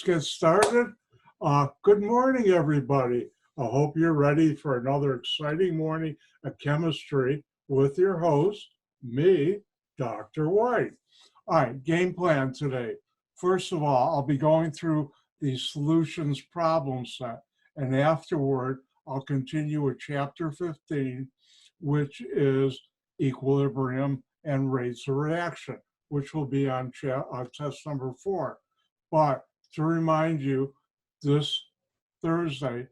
Get started. Good morning, everybody. I hope you're ready for another exciting morning of chemistry with your host, me, Dr. White. All right, game plan today. First of all, I'll be going through the solutions problem set, and afterward, I'll continue with chapter 15, which is equilibrium and rates of reaction, which will be on test number 4. But to remind you, this Thursday,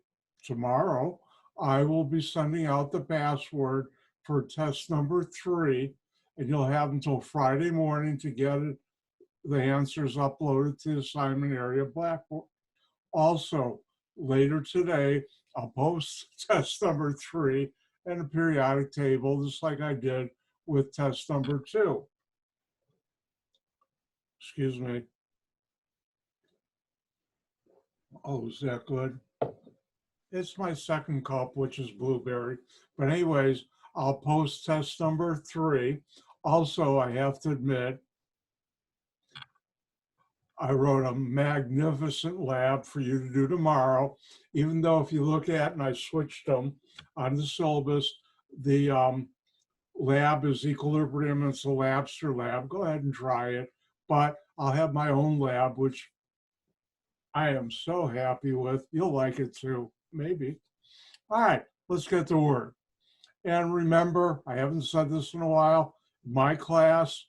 tomorrow, I will be sending out the password for test number 3, and you'll have until Friday morning to get it, the answers uploaded to the assignment area Blackboard. Also, later today, I'll post test number 3 and a periodic table, just like I did with test number 2. Excuse me. Oh, is that good? It's my second cup, which is blueberry. But anyways, I'll post test number 3. Also, I have to admit, I wrote a magnificent lab for you to do tomorrow, even though if you look at, and I switched them on the syllabus, the lab is equilibrium, and it's a Labster lab. Go ahead and try it. But I'll have my own lab, which I am so happy with. You'll like it too, maybe. All right, let's get to work. And remember, I haven't said this in a while, my class,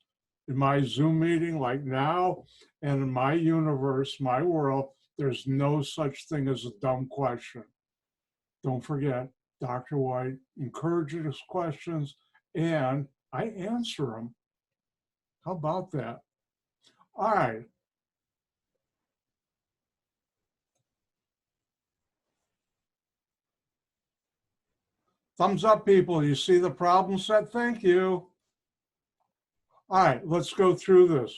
in my Zoom meeting like now, and in my universe, my world, there's no such thing as a dumb question. Don't forget, Dr. White encourages questions and I answer them. How about that? All right. Thumbs up, people. You see the problem set? Thank you. All right, let's go through this.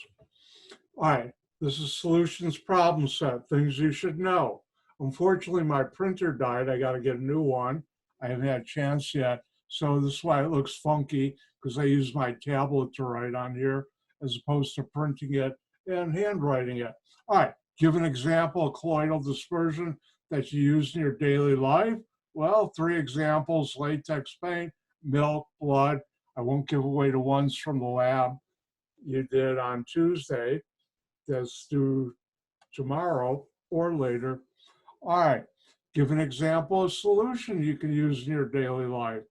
All right, this is solutions problem set, things you should know. Unfortunately, my printer died. I got to get a new one. I haven't had a chance yet. So this is why it looks funky, because I use my tablet to write on here as opposed to printing it and handwriting it. All right, give an example of colloidal dispersion that you use in your daily life. Well, 3 examples: latex paint, milk, blood. I won't give away the ones from the lab you did on Tuesday. That's due tomorrow or later. All right, give an example of solution you can use in your daily life.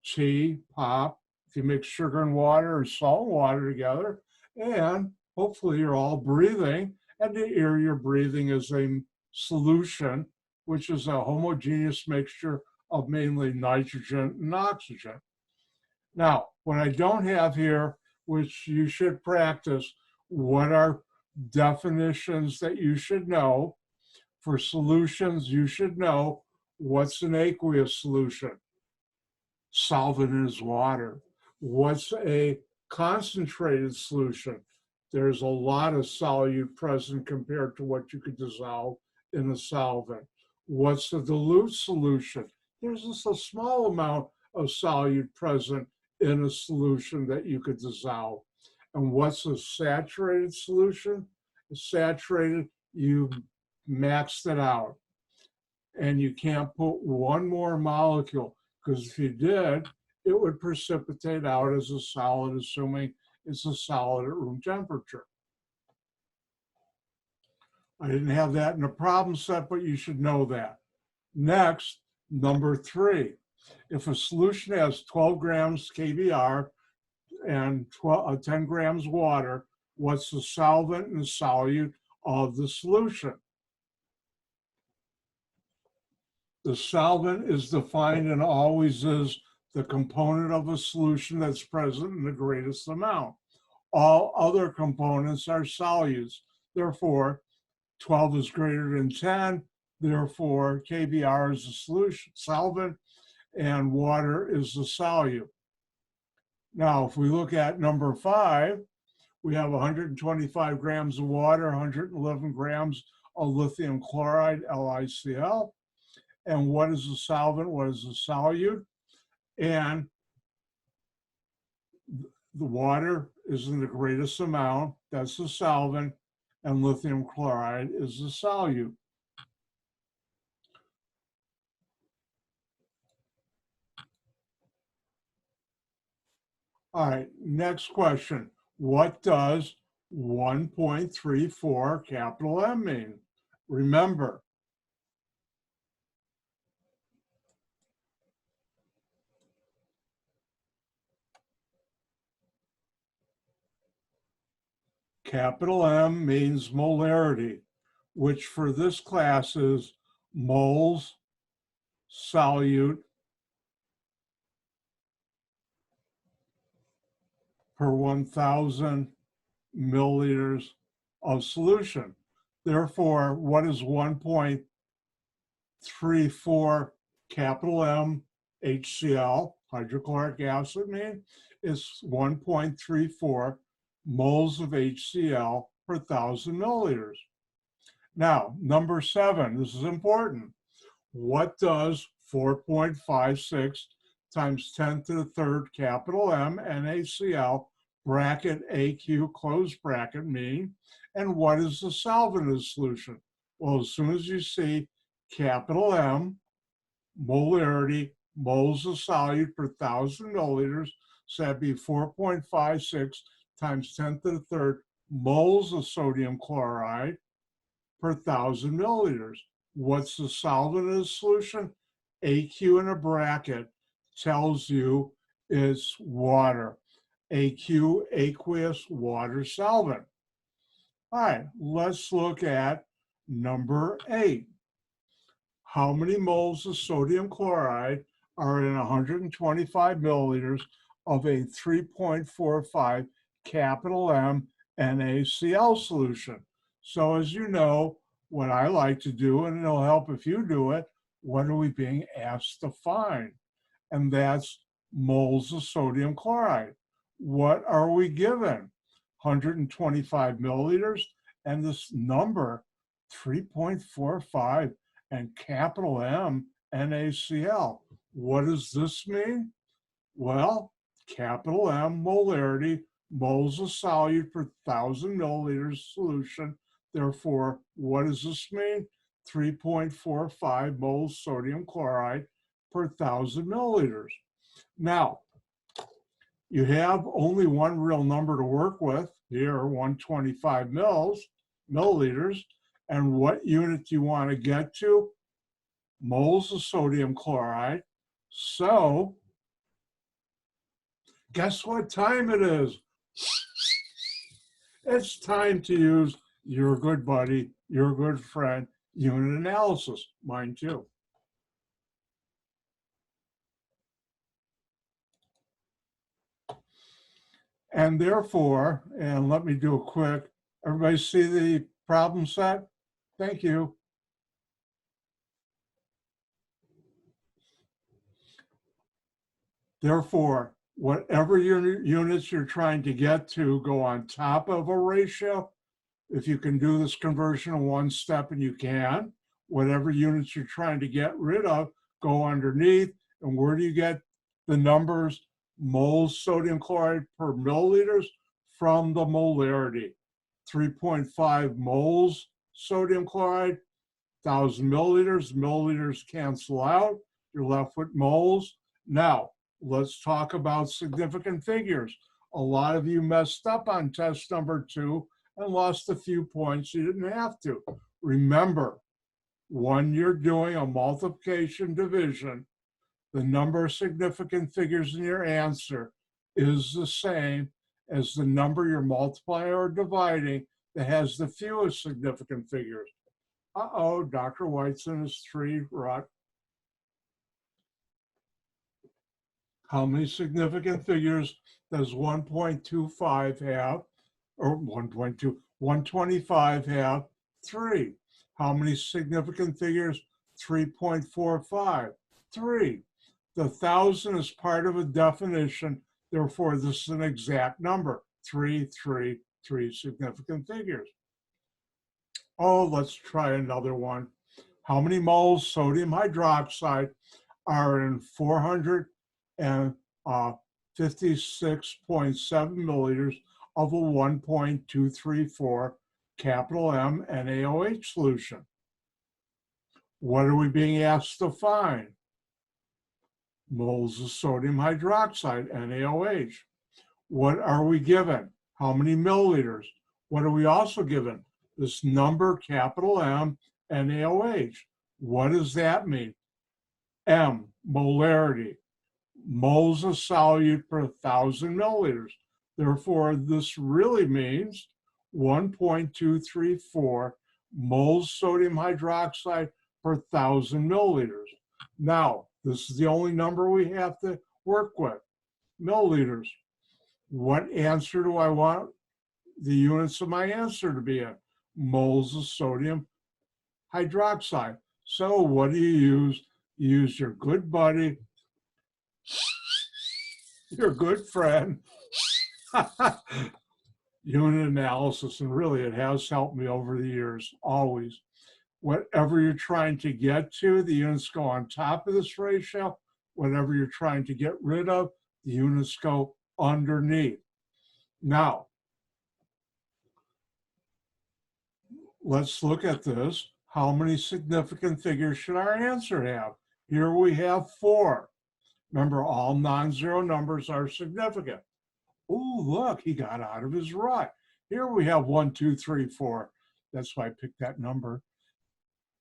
Tea, pop, if you mix sugar and water or salt and water together, and hopefully you're all breathing, and the air you're breathing is a solution, which is a homogeneous mixture of mainly nitrogen and oxygen. Now, what I don't have here, which you should practice, what are definitions that you should know? For solutions, you should know what's an aqueous solution. Solvent is water. What's a concentrated solution? There's a lot of solute present compared to what you could dissolve in a solvent. What's a dilute solution? There's just a small amount of solute present in a solution that you could dissolve. And what's a saturated solution? Saturated, you maxed it out. And you can't put one more molecule, because if you did, it would precipitate out as a solid, assuming it's a solid at room temperature. I didn't have that in the problem set, but you should know that. Next, number 3. If a solution has 12 grams KBr and 10 grams water, what's the solvent and solute of the solution? The solvent is defined and always is the component of a solution that's present in the greatest amount. All other components are solutes. Therefore, 12 is greater than 10. Therefore, KBr is the solution, solvent, and water is the solute. Now, if we look at number 5, we have 125 grams of water, 111 grams of lithium chloride, LiCl. And what is the solvent? What is the solute? And the water is in the greatest amount. That's the solvent. and lithium chloride is the solute. All right, next question. What does 1.34 capital M mean? Remember, capital M means molarity, which for this class is moles solute per 1,000 milliliters of solution. Therefore, what is 1.34 capital M HCl, hydrochloric acid, mean? It's 1.34 moles of HCl per 1,000 milliliters. Now, number 7, this is important. What does 4.56 times 10 to the third capital M NaCl bracket AQ close bracket mean? And what is the solvent of the solution? Well, as soon as you see capital M, molarity, moles of solute per 1,000 milliliters, so that'd be 4.56 times 10 to the third moles of sodium chloride per 1,000 milliliters. What's the solvent of the solution? AQ in a bracket tells you it's water. AQ, aqueous water solvent. All right, let's look at number 8. How many moles of sodium chloride are in 125 milliliters of a 3.45 capital M NaCl solution? So as you know, what I like to do, and it'll help if you do it, what are we being asked to find? And that's moles of sodium chloride. What are we given? 125 milliliters, and this number, 3.45 and capital M NaCl. What does this mean? Well, capital M molarity, moles of solute per 1,000 milliliters solution. Therefore, what does this mean? 3.45 moles sodium chloride per 1,000 milliliters. Now, you have only one real number to work with here, 125 milliliters. And what unit do you want to get to? Moles of sodium chloride. So, guess what time it is? It's time to use your good buddy, your good friend, unit analysis. Mine too. And therefore, and let me do a quick, everybody see the problem set? Thank you. Therefore, whatever units you're trying to get to go on top of a ratio. If you can do this conversion in one step, and you can, whatever units you're trying to get rid of, go underneath. And where do you get the numbers? Moles sodium chloride per milliliters from the molarity. 3.5 moles sodium chloride, 1,000 milliliters. Milliliters cancel out. You're left with moles. Now, let's talk about significant figures. A lot of you messed up on test number 2 and lost a few points you didn't have to. Remember, when you're doing a multiplication division, the number of significant figures in your answer is the same as the number you're multiplying or dividing that has the fewest significant figures. Uh-oh, Dr. Whiteson is 3 right. How many significant figures does 1.25 have? Or 1.2, 125 have? 3. How many significant figures? 3.45, 3. The 1,000 is part of a definition, therefore this is an exact number, 3, 3, 3 significant figures. Oh, let's try another one. How many moles sodium hydroxide are in 456.7 milliliters of a 1.234 capital M NaOH solution. What are we being asked to find? Moles of sodium hydroxide, NaOH. What are we given? How many milliliters? What are we also given? This number, capital M, NaOH. What does that mean? M, molarity. Moles of solute per 1,000 milliliters. Therefore, this really means 1.234 moles sodium hydroxide per 1,000 milliliters. Now, this is the only number we have to work with, milliliters. What answer do I want the units of my answer to be in? Moles of sodium hydroxide. So what do you use? You use your good buddy, your good friend, unit analysis, and really it has helped me over the years, always. Whatever you're trying to get to, the units go on top of this ratio. Whatever you're trying to get rid of, the units go underneath. Now, let's look at this. How many significant figures should our answer have? Here we have 4. Remember, all non-zero numbers are significant. Oh, look, he got out of his rut. Here we have 1, 2, 3, 4. That's why I picked that number.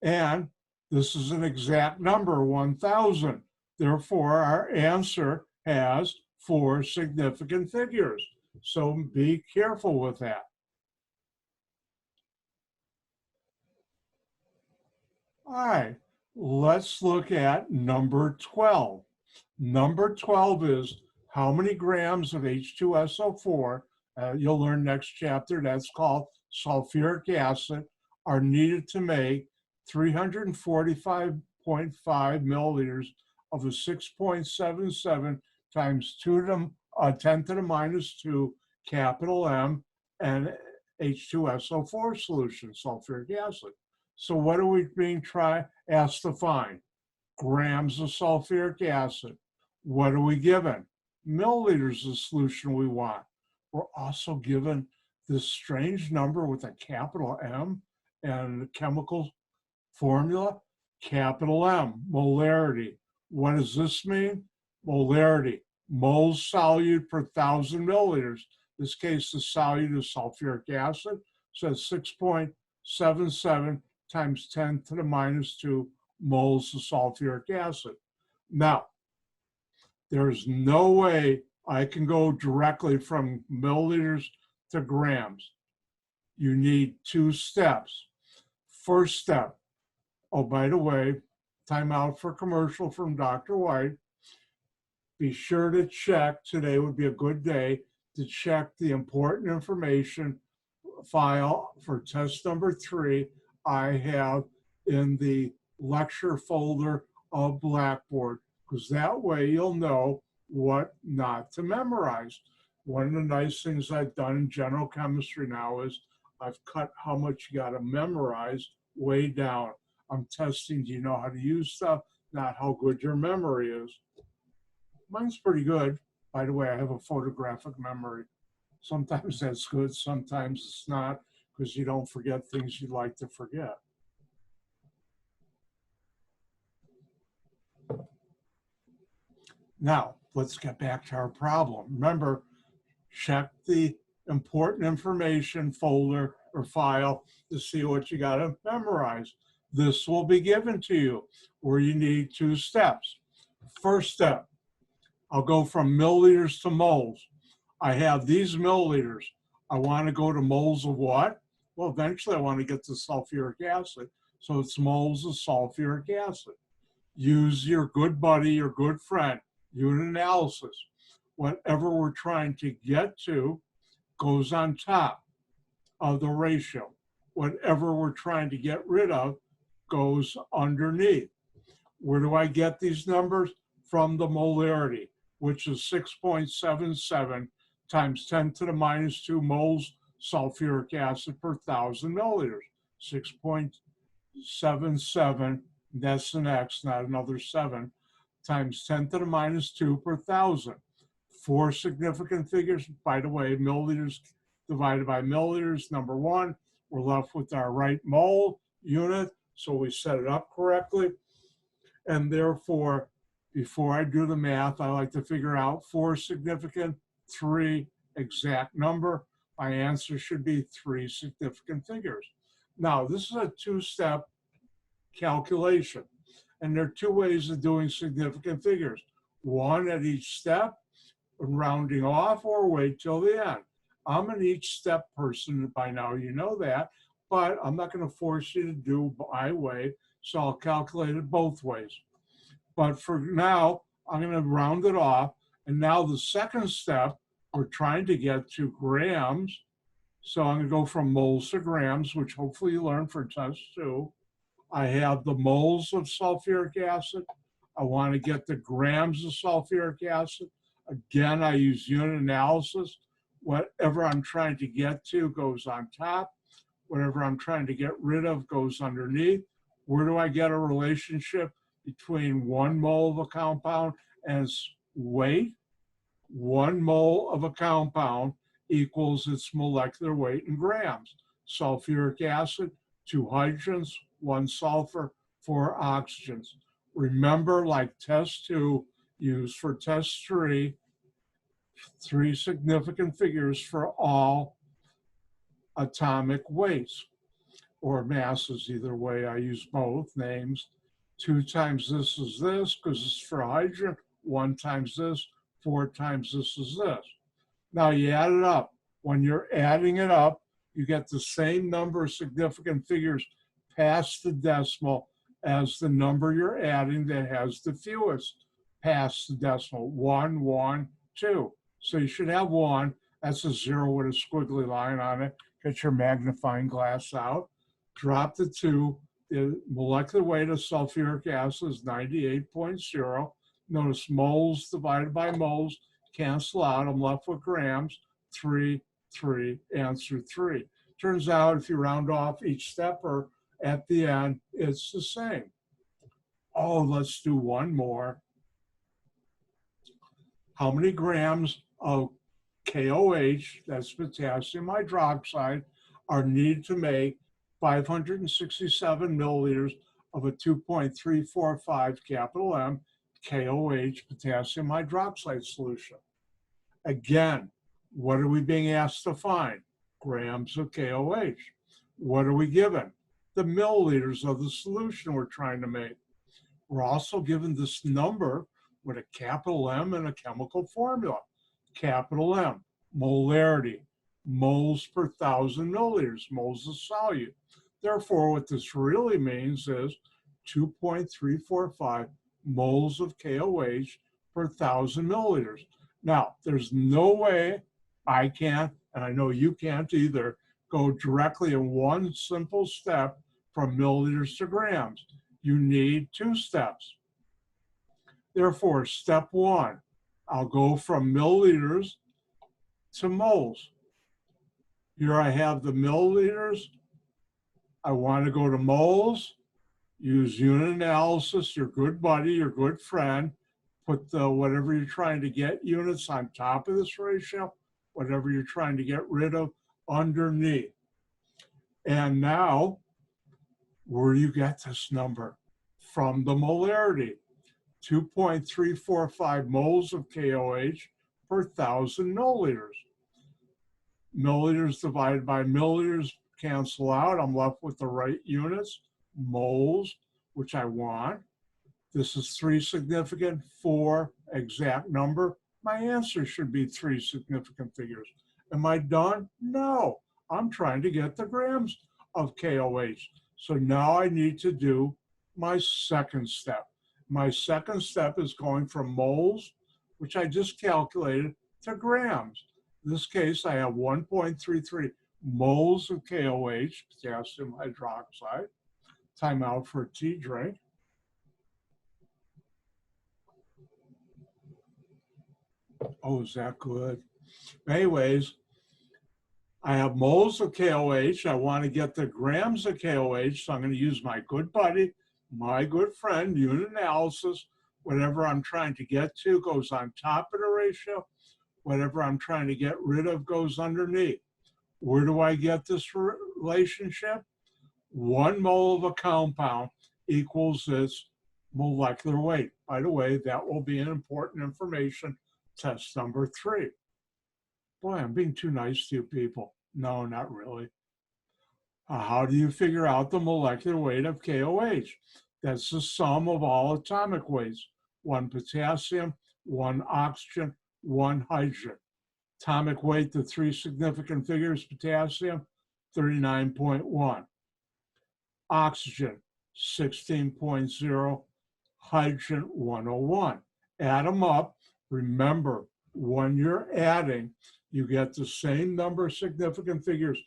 And this is an exact number, 1,000. Therefore, our answer has 4 significant figures. So be careful with that. All right, let's look at number 12. Number 12 is how many grams of H2SO4, you'll learn next chapter, that's called sulfuric acid, are needed to make 345.5 milliliters of a 6.77 times 10 to the minus 2 capital M and H2SO4 solution, sulfuric acid. So what are we being asked to find? Grams of sulfuric acid. What are we given? Milliliters of solution we want. We're also given this strange number with a capital M and the chemical formula, capital M, molarity. What does this mean? Molarity, moles solute per 1,000 milliliters. In this case, the solute is sulfuric acid, so it's 6.77 times 10 to the minus 2 moles of sulfuric acid. Now, there's no way I can go directly from milliliters to grams. You need 2 steps. First step, oh, by the way, time out for commercial from Dr. White. Be sure to check, today would be a good day to check the important information file for test number 3 I have in the lecture folder of Blackboard, because that way you'll know what not to memorize. One of the nice things I've done in general chemistry now is I've cut how much you got to memorize way down. I'm testing, do you know how to use stuff, not how good your memory is. Mine's pretty good. By the way, I have a photographic memory. Sometimes that's good, sometimes it's not, because you don't forget things you'd like to forget. Now, let's get back to our problem. Remember, check the important information folder or file to see what you got to memorize. This will be given to you where you need 2 steps. First step, I'll go from milliliters to moles. I have these milliliters. I want to go to moles of what? Well, eventually I want to get to sulfuric acid. So it's moles of sulfuric acid. Use your good buddy, your good friend, unit analysis. Whatever we're trying to get to goes on top of the ratio. Whatever we're trying to get rid of goes underneath. Where do I get these numbers? From the molarity, which is 6.77 times 10 to the minus 2 moles sulfuric acid per 1,000 milliliters. 6.77, that's an X, not another 7, times 10 to the minus 2 per 1,000. 4 significant figures, by the way, milliliters divided by milliliters, number 1, We're left with our right mole unit, so we set it up correctly. And therefore, before I do the math, I like to figure out 4 significant, 3 exact number. My answer should be 3 significant figures. Now, this is a 2-step calculation, and there are 2 ways of doing significant figures. One at each step, rounding off, or wait till the end. I'm an each step person by now, you know that, but I'm not going to force you to do my way, so I'll calculate it both ways. But for now, I'm going to round it off. And now the second step, we're trying to get to grams. So I'm going to go from moles to grams, which hopefully you learned for test 2. I have the moles of sulfuric acid. I want to get the grams of sulfuric acid. Again, I use unit analysis. Whatever I'm trying to get to goes on top. Whatever I'm trying to get rid of goes underneath. Where do I get a relationship between 1 mole of a compound and its weight? 1 mole of a compound equals its molecular weight in grams. Sulfuric acid, 2 hydrogens, 1 sulfur, 4 oxygens. Remember, like test 2, use for test 3, 3 significant figures for all atomic weights or masses. Either way, I use both names. 2 times this is this, because it's for hydrogen. 1 times this, 4 times this is this. Now you add it up. When you're adding it up, you get the same number of significant figures past the decimal as the number you're adding that has the fewest past the decimal. 1, 1, 2. So you should have 1. That's a 0 with a squiggly line on it. Get your magnifying glass out. Drop the 2. The molecular weight of sulfuric acid is 98.0. Notice moles divided by moles cancel out. I'm left with grams. 3, 3, answer 3. Turns out if you round off each step or at the end, it's the same. Oh, let's do one more. How many grams of KOH, that's potassium hydroxide, are needed to make 567 milliliters of a 2.345 capital M KOH potassium hydroxide solution? Again, what are we being asked to find? Grams of KOH. What are we given? The milliliters of the solution we're trying to make. We're also given this number with a capital M and a chemical formula. Capital M, molarity, moles per 1,000 milliliters, moles of solute. Therefore, what this really means is 2.345 moles of KOH per 1,000 milliliters. Now, there's no way I can, and I know you can't either, go directly in one simple step from milliliters to grams. You need 2 steps. Therefore, step 1, I'll go from milliliters to moles. Here I have the milliliters. I want to go to moles. Use unit analysis, your good buddy, your good friend. Put the whatever you're trying to get units on top of this ratio, whatever you're trying to get rid of underneath. And now, where do you get this number? From the molarity. 2.345 moles of KOH per 1,000 milliliters. Milliliters divided by milliliters cancel out. I'm left with the right units, moles, which I want. This is 3 significant, 4 exact number. My answer should be 3 significant figures. Am I done? No. I'm trying to get the grams of KOH. So now I need to do my second step. My second step is going from moles, which I just calculated, to grams. In this case, I have 1.33 moles of KOH, potassium hydroxide. Time out for a tea drink. Oh, is that good? Anyways, I have moles of KOH. I want to get the grams of KOH, so I'm going to use my good buddy, my good friend, unit analysis. Whatever I'm trying to get to goes on top of the ratio. Whatever I'm trying to get rid of goes underneath. Where do I get this relationship? 1 mole of a compound equals its molecular weight. By the way, that will be an important information test number 3. Boy, I'm being too nice to you people. No, not really. How do you figure out the molecular weight of KOH? That's the sum of all atomic weights. 1 potassium, 1 oxygen, 1 hydrogen. Atomic weight, the 3 significant figures: potassium, 39.1. Oxygen, 16.0. Hydrogen, 101. Add them up. Remember, when you're adding, you get the same number of significant figures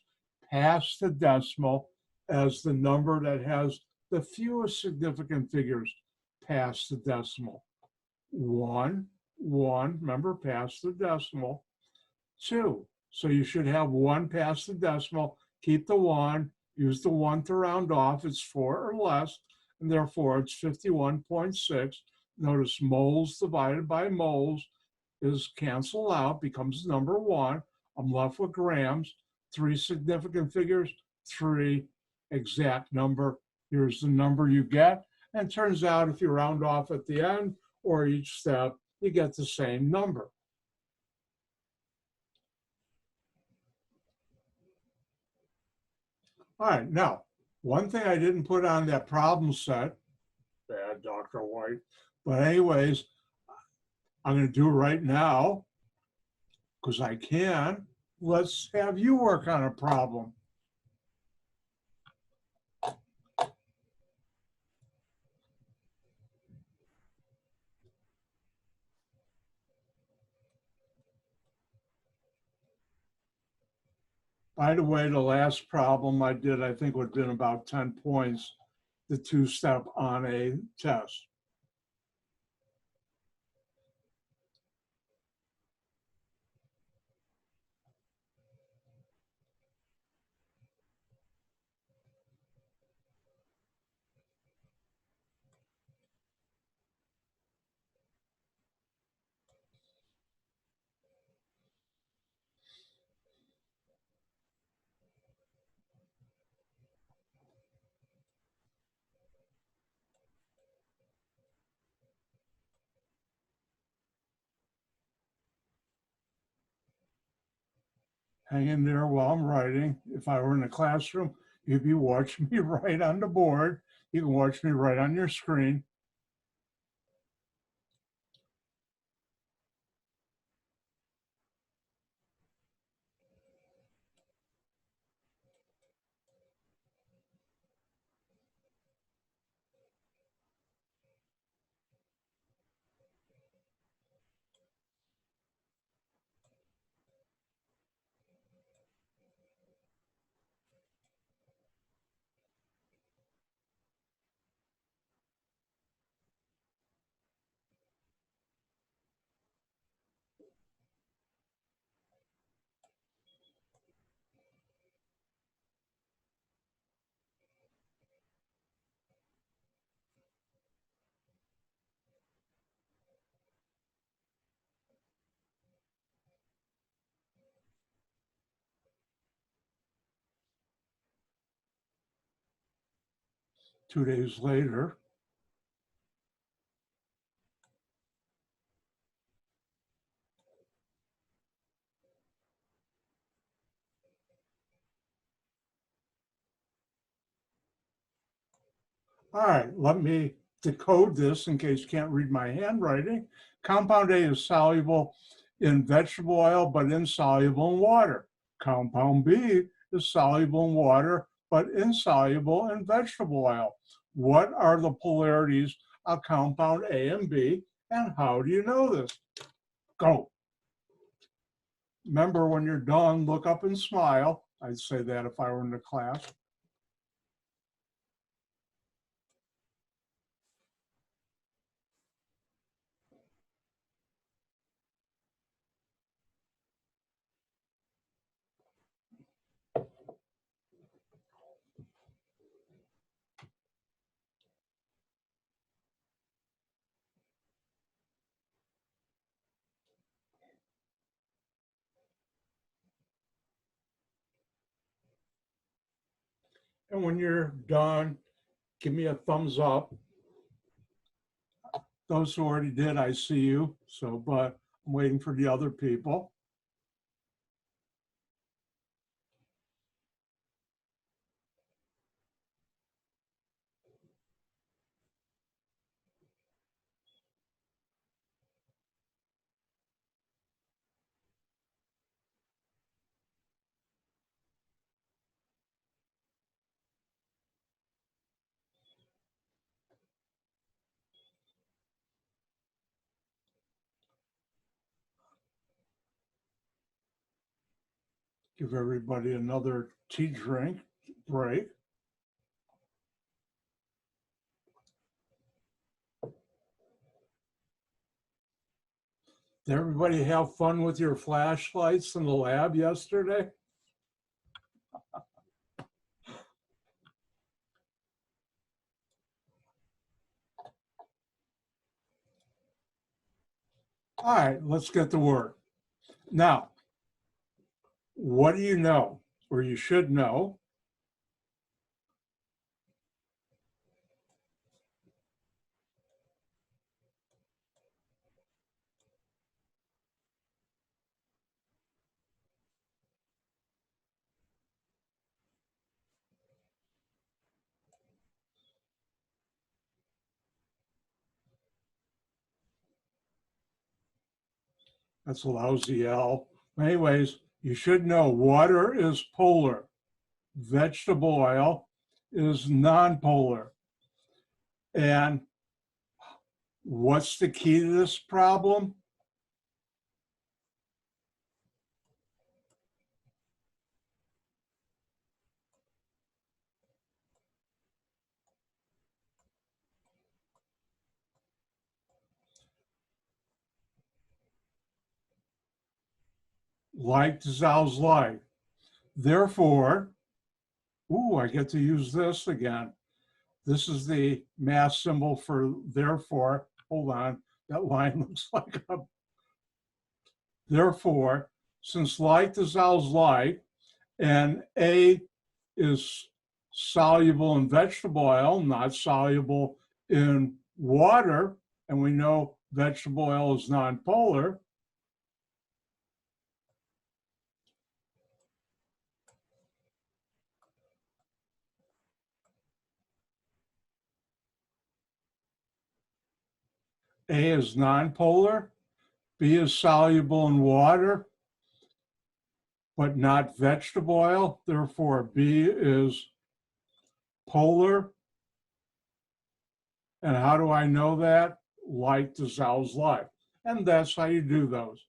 past the decimal as the number that has the fewest significant figures past the decimal. 1, 1, remember, past the decimal. 2, so you should have 1 past the decimal. Keep the 1, use the 1 to round off. It's 4 or less, and therefore it's 51.6. Notice moles divided by moles is cancel out, becomes number 1. I'm left with grams. 3 significant figures, 3 exact number. Here's the number you get. And turns out if you round off at the end or each step, you get the same number. All right, now, one thing I didn't put on that problem set, bad Dr. White, but anyways, I'm going to do it right now because I can. Let's have you work on a problem. By the way, the last problem I did, I think, would have been about 10 points, the 2-step on a test. Hang in there while I'm writing. If I were in a classroom, you'd be watching me write on the board. You can watch me write on your screen. Two days later, all right, let me decode this in case you can't read my handwriting. Compound A is soluble in vegetable oil, but insoluble in water. Compound B is soluble in water, but insoluble in vegetable oil. What are the polarities of compound A and B, and how do you know this? Go. Remember, when you're done, look up and smile. I'd say that if I were in the class. And when you're done, give me a thumbs up. Those who already did, I see you. So, but I'm waiting for the other people. Give everybody another tea drink break. Did everybody have fun with your flashlights in the lab yesterday? All right, let's get to work. Now, what do you know, or you should know? That's a lousy L. Anyways, you should know water is polar. Vegetable oil is nonpolar. And what's the key to this problem? Like dissolves like. Therefore, I get to use this again. This is the mass symbol for therefore. Hold on, that line looks like a. Therefore, since like dissolves like, and A is soluble in vegetable oil, not soluble in water, and we know vegetable oil is nonpolar, A is nonpolar, B is soluble in water, but not vegetable oil. Therefore, B is polar. And how do I know that? Like dissolves like. And that's how you do those.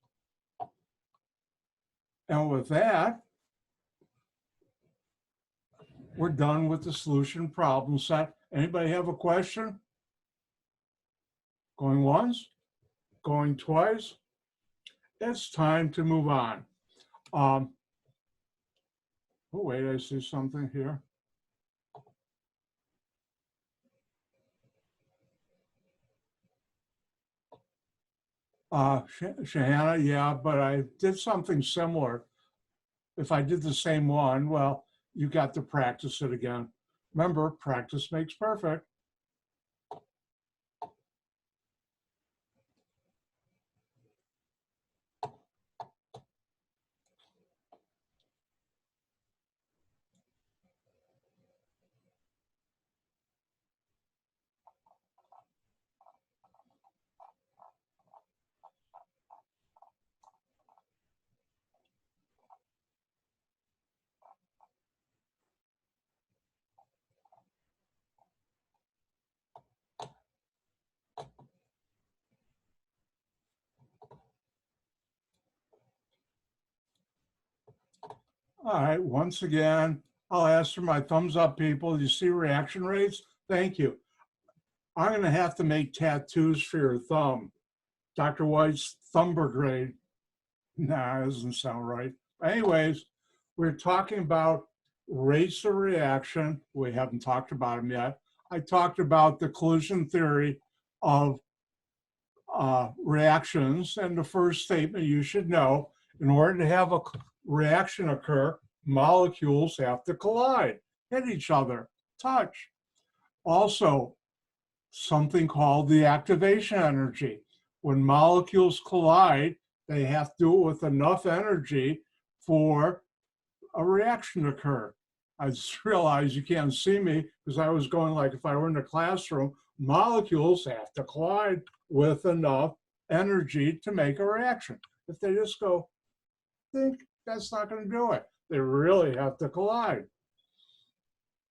And with that, we're done with the solution problem set. Anybody have a question? Going once? Going twice? It's time to move on. Oh, wait, I see something here. Shahana, yeah, but I did something similar. If I did the same one, well, you got to practice it again. Remember, practice makes perfect. All right, once again, I'll ask for my thumbs up, people. You see reaction rates? Thank you. I'm going to have to make tattoos for your thumb. Dr. White's Thumber grade. Nah, that doesn't sound right. Anyways, we're talking about rates of reaction. We haven't talked about them yet. I talked about the collision theory of reactions, and the first statement you should know, in order to have a reaction occur, molecules have to collide. hit each other, touch. Also, something called the activation energy. When molecules collide, they have to do it with enough energy for a reaction to occur. I just realized you can't see me because I was going like if I were in a classroom, molecules have to collide with enough energy to make a reaction. If they just go, think, that's not going to do it. They really have to collide.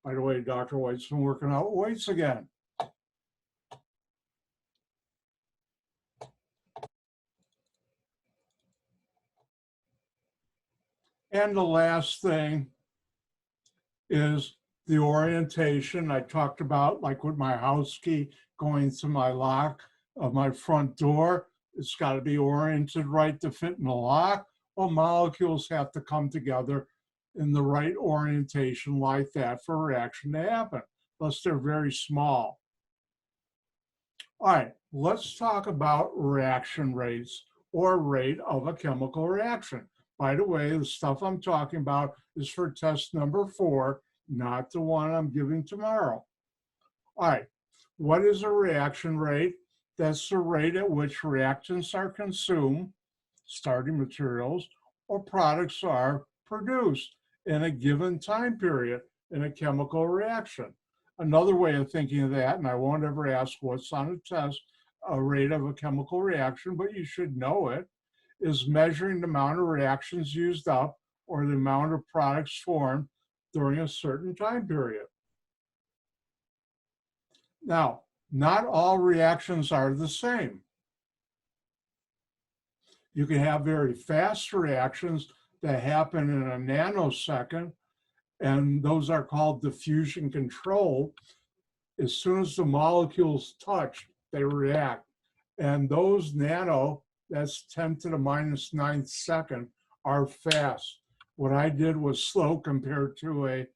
By the way, Dr. White's been working out weights again. And the last thing is the orientation. I talked about, like with my house key going to my lock of my front door. It's got to be oriented right to fit in the lock. Well, molecules have to come together in the right orientation like that for a reaction to happen, unless they're very small. All right, let's talk about reaction rates or rate of a chemical reaction. By the way, the stuff I'm talking about is for test number 4, not the one I'm giving tomorrow. All right, what is a reaction rate? That's the rate at which reactants are consumed, starting materials, or products are produced in a given time period in a chemical reaction. Another way of thinking of that, and I won't ever ask what's on a test, a rate of a chemical reaction, but you should know it, is measuring the amount of reactions used up or the amount of products formed during a certain time period. Now, not all reactions are the same. You can have very fast reactions that happen in a nanosecond, and those are called diffusion control. As soon as the molecules touch, they react. And those nano, that's 10 to the minus 9th second, are fast. What I did was slow compared to a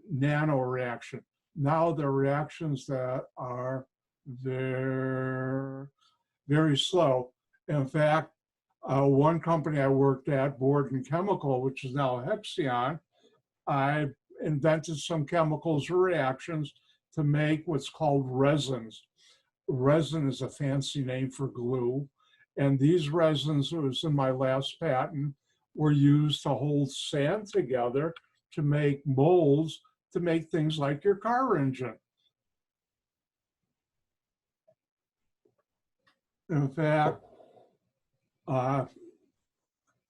nano reaction. Now the reactions that are very, very slow. In fact, one company I worked at, Borden Chemical, which is now Hexion, I invented some chemicals or reactions to make what's called resins. Resin is a fancy name for glue. And these resins, it was in my last patent, were used to hold sand together to make molds to make things like your car engine. In fact,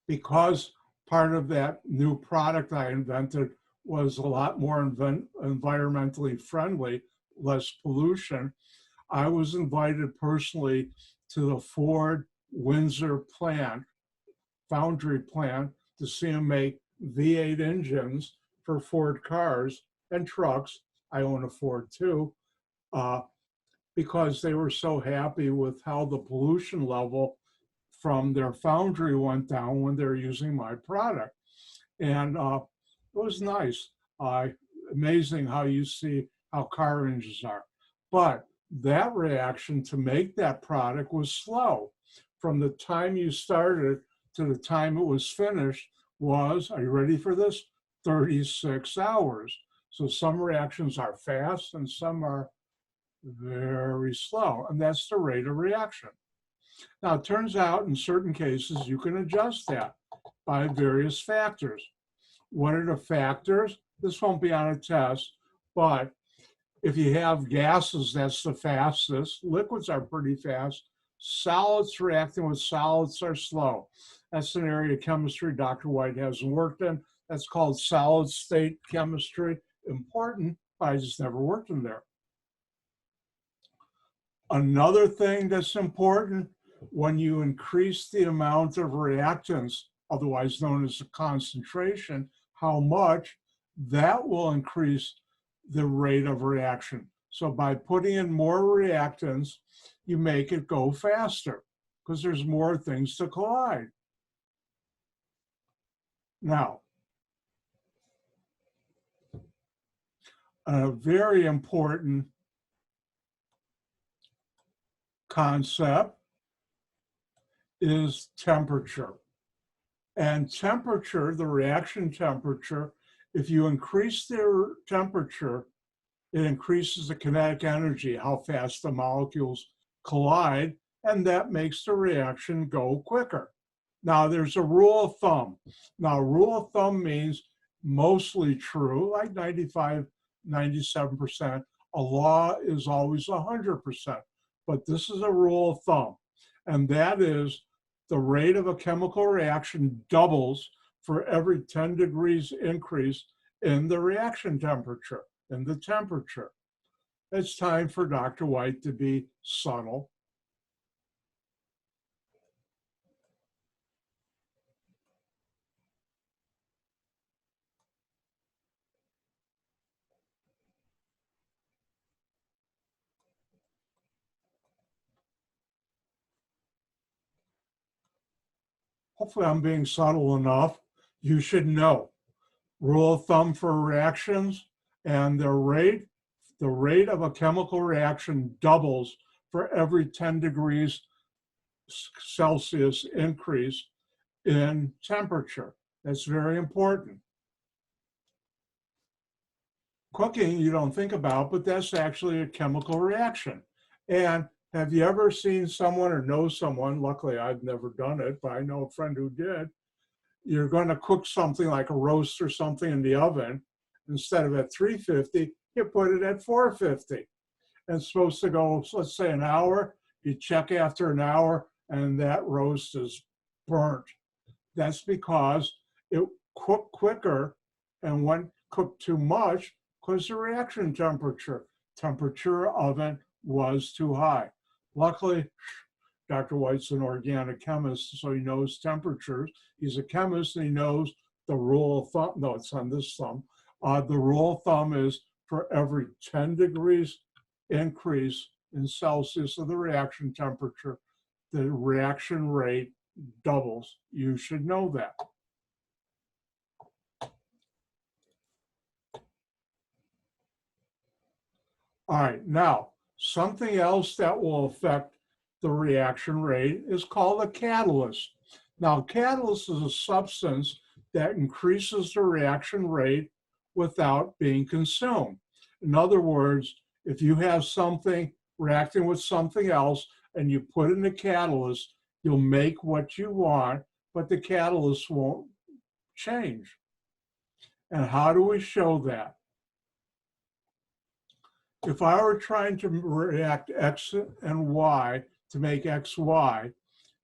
because part of that new product I invented was a lot more environmentally friendly, less pollution, I was invited personally to the Ford Windsor plant, foundry plant, to see them make V8 engines for Ford cars and trucks. I own a Ford too, because they were so happy with how the pollution level from their foundry went down when they're using my product. And it was nice. Amazing how you see how car engines are. But that reaction to make that product was slow. From the time you started to the time it was finished was, are you ready for this? 36 hours. So some reactions are fast and some are very slow, and that's the rate of reaction. Now, it turns out in certain cases you can adjust that by various factors. What are the factors? This won't be on a test, but if you have gases, that's the fastest. Liquids are pretty fast. Solids reacting with solids are slow. That's an area of chemistry Dr. White hasn't worked in. That's called solid state chemistry. Important, but I just never worked in there. Another thing that's important, when you increase the amount of reactants, otherwise known as the concentration, how much, that will increase the rate of reaction. So by putting in more reactants, you make it go faster because there's more things to collide. Now, a very important concept is temperature. And temperature, the reaction temperature, If you increase their temperature, it increases the kinetic energy, how fast the molecules collide, and that makes the reaction go quicker. Now, there's a rule of thumb. Now, rule of thumb means mostly true, like 95, 97%. A law is always 100%, but this is a rule of thumb, and that is the rate of a chemical reaction doubles for every 10 degrees increase in the reaction temperature, in the temperature. It's time for Dr. White to be subtle. Hopefully I'm being subtle enough. You should know. Rule of thumb for reactions, and the rate of a chemical reaction doubles for every 10 degrees Celsius increase in temperature. That's very important. Cooking, you don't think about, but that's actually a chemical reaction. And have you ever seen someone or know someone, luckily I've never done it, but I know a friend who did, you're going to cook something like a roast or something in the oven, instead of at 350, you put it at 450. And it's supposed to go, let's say, an hour. You check after an hour, and that roast is burnt. That's because it cooked quicker, and when cooked too much, because the reaction temperature oven was too high. Luckily, Dr. White's an organic chemist, so he knows temperatures. He's a chemist, and he knows the rule of thumb. No, it's on this thumb. The rule of thumb is for every 10 degrees increase in Celsius of the reaction temperature, the reaction rate doubles. You should know that. All right, now, something else that will affect the reaction rate is called a catalyst. Now, catalyst is a substance that increases the reaction rate without being consumed. In other words, if you have something reacting with something else and you put in a catalyst, you'll make what you want, but the catalyst won't change. And how do we show that? If I were trying to react X and Y to make XY,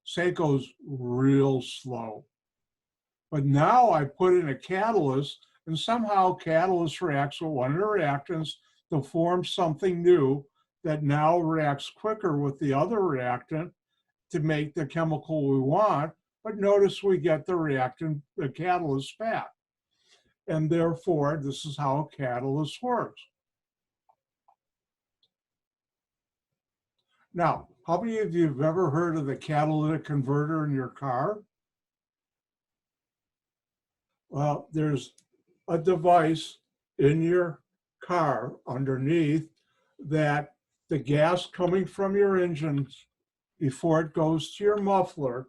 say it goes real slow. But now I put in a catalyst, and somehow catalyst reacts with one of the reactants to form something new that now reacts quicker with the other reactant to make the chemical we want. But notice we get the catalyst back. And therefore, this is how a catalyst works. Now, how many of you have ever heard of the catalytic converter in your car? Well, there's a device in your car underneath that the gas coming from your engine before it goes to your muffler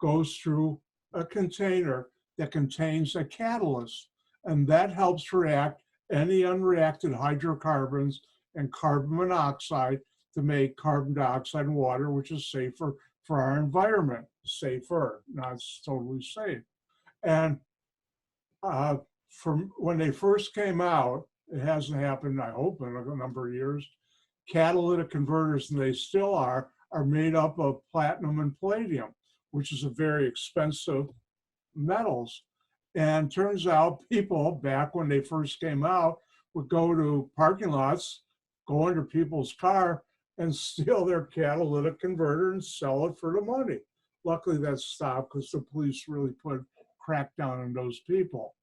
goes through a container that contains a catalyst, and that helps react any unreacted hydrocarbons and carbon monoxide to make carbon dioxide and water, which is safer for our environment. Safer, not totally safe. And from when they first came out, it hasn't happened, I hope, in a number of years, catalytic converters, and they still are made up of platinum and palladium, which is a very expensive metals. And turns out people, back when they first came out, would go to parking lots, go under people's car, and steal their catalytic converter and sell it for the money. Luckily, that stopped because the police really put crack down on those people.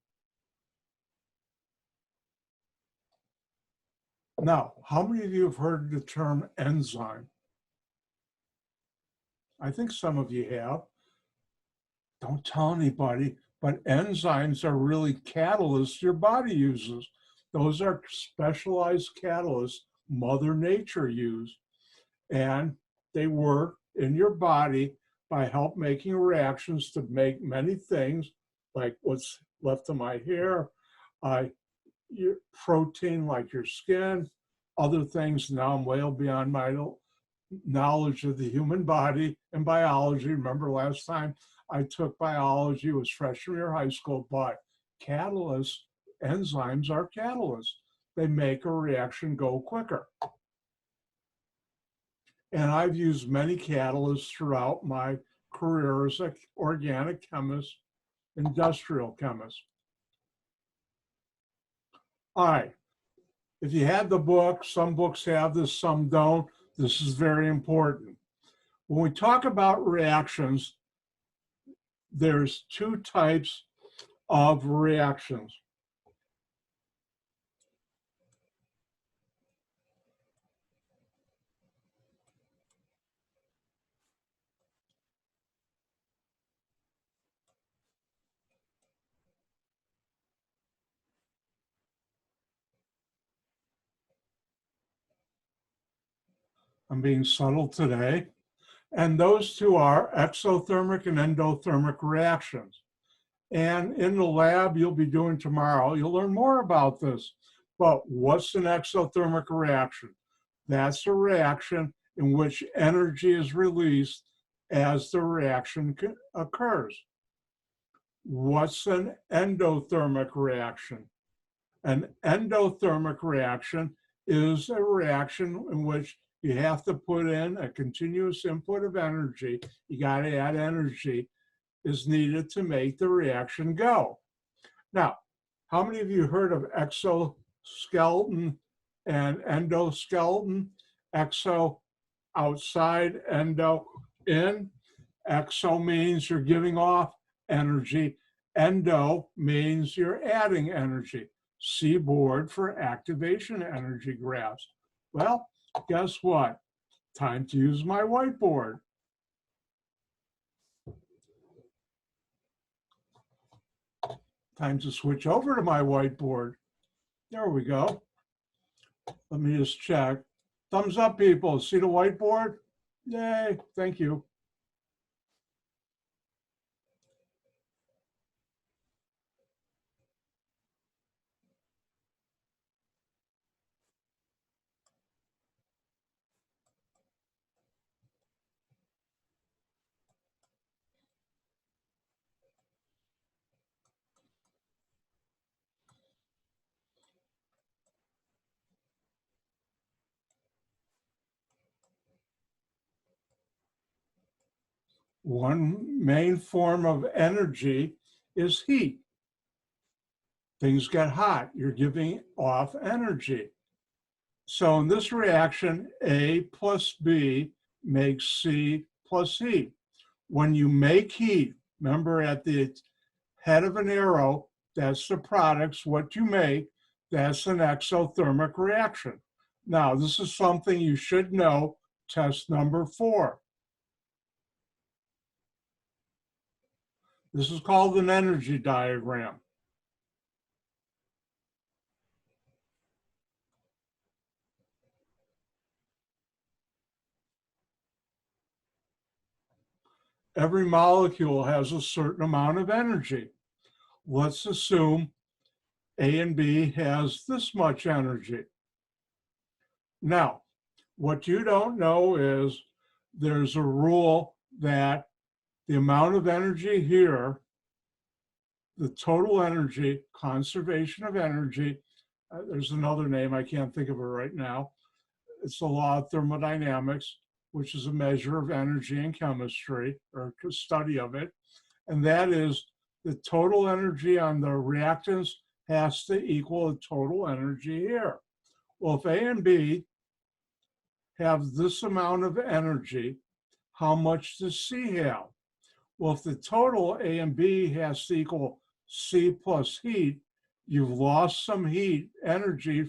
Now, how many of you have heard the term enzyme? I think some of you have. Don't tell anybody, but enzymes are really catalysts your body uses. Those are specialized catalysts Mother Nature used. And they work in your body by help making reactions to make many things, like what's left of my hair, uh, your protein like your skin, other things. Now I'm well beyond my knowledge of the human body and biology. Remember last time I took biology, it was freshman year high school, but catalysts, enzymes are catalysts. They make a reaction go quicker. And I've used many catalysts throughout my career as an organic chemist, industrial chemist. All right, if you had the book, some books have this, some don't. This is very important. When we talk about reactions, there's two types of reactions. I'm being subtle today. And those two are exothermic and endothermic reactions. And in the lab you'll be doing tomorrow, you'll learn more about this. But what's an exothermic reaction? That's a reaction in which energy is released as the reaction occurs. What's an endothermic reaction? An endothermic reaction is a reaction in which you have to put in a continuous input of energy. You got to add energy is needed to make the reaction go. Now, how many of you heard of exoskeleton and endoskeleton? Exo, outside, endo, in. Exo means you're giving off energy. Endo means you're adding energy. C board for activation energy graphs. Well, guess what? Time to use my whiteboard. Time to switch over to my whiteboard. There we go. Let me just check. Thumbs up, people. See the whiteboard? Yay, thank you. One main form of energy is heat. Things get hot, you're giving off energy. So in this reaction, A plus B makes C plus heat. When you make heat, remember at the head of an arrow, that's the products, what you make, that's an exothermic reaction. Now, this is something you should know, test number 4. This is called an energy diagram. Every molecule has a certain amount of energy. Let's assume A and B has this much energy. Now, what you don't know is there's a rule that the amount of energy here, the total energy, conservation of energy, there's another name, I can't think of it right now. It's the law of thermodynamics, which is a measure of energy in chemistry, or study of it. And that is the total energy on the reactants has to equal the total energy here. Well, if A and B have this amount of energy, how much does C have? Well, if the total A and B has to equal C plus heat, you've lost some heat energy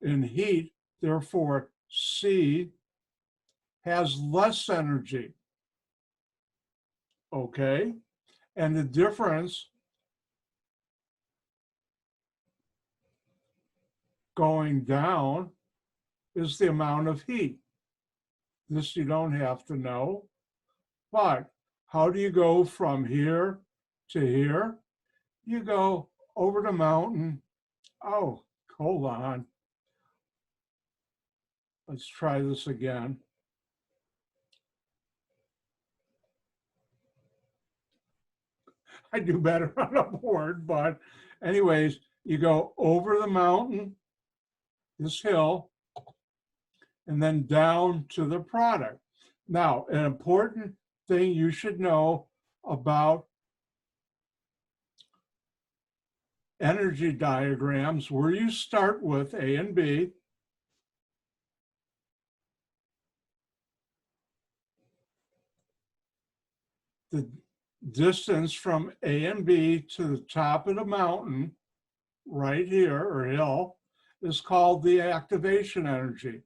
in heat, therefore C has less energy. Okay? And the difference going down is the amount of heat. This you don't have to know, but how do you go from here to here? You go over the mountain. Oh, hold on. Let's try this again. I do better on a board, but anyways, you go over the mountain, this hill, and then down to the product. Now, an important thing you should know about energy diagrams, where you start with A and B, the distance from A and B to the top of the mountain, right here, or hill, is called the activation energy.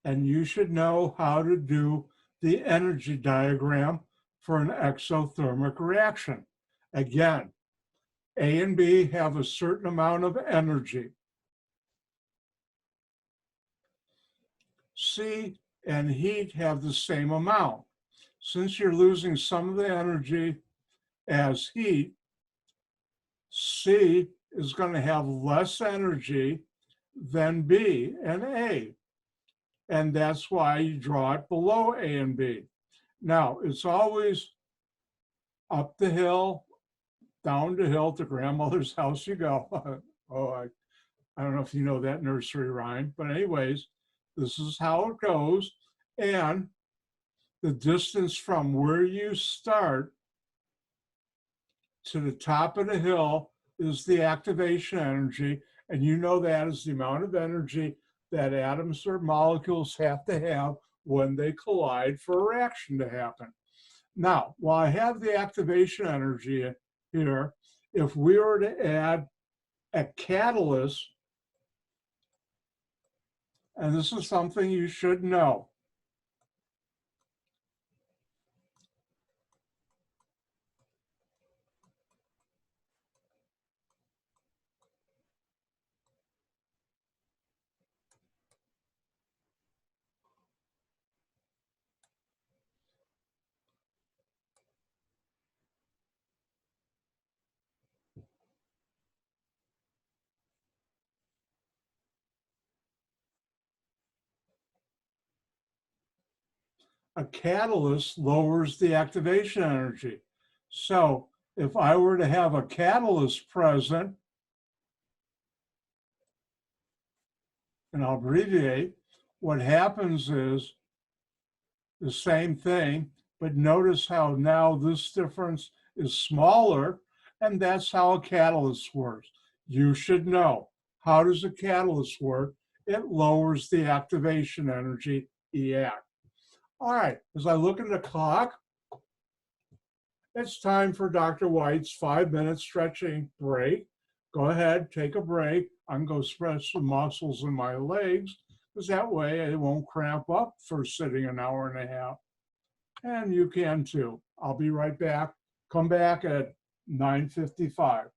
And you should know how to do the energy diagram for an exothermic reaction. Again, A and B have a certain amount of energy. C and heat have the same amount. Since you're losing some of the energy as heat, C is going to have less energy than B and A. And that's why you draw it below A and B. Now, it's always up the hill, down the hill to grandmother's house you go. I don't know if you know that nursery rhyme, but anyways, this is how it goes. And the distance from where you start to the top of the hill is the activation energy. And you know that is the amount of energy that atoms or molecules have to have when they collide for a reaction to happen. Now, while I have the activation energy here, if we were to add a catalyst, and this is something you should know, a catalyst lowers the activation energy. So if I were to have a catalyst present, and I'll abbreviate, what happens is the same thing, but notice how now this difference is smaller, and that's how a catalyst works. You should know, how does a catalyst work? It lowers the activation energy, EAC. All right, as I look at the clock, it's time for Dr. White's 5-minute stretching break. Go ahead, take a break. I'm going to stretch the muscles in my legs, because that way it won't cramp up for sitting an hour and a half. And you can too. I'll be right back. Come back at 9:55.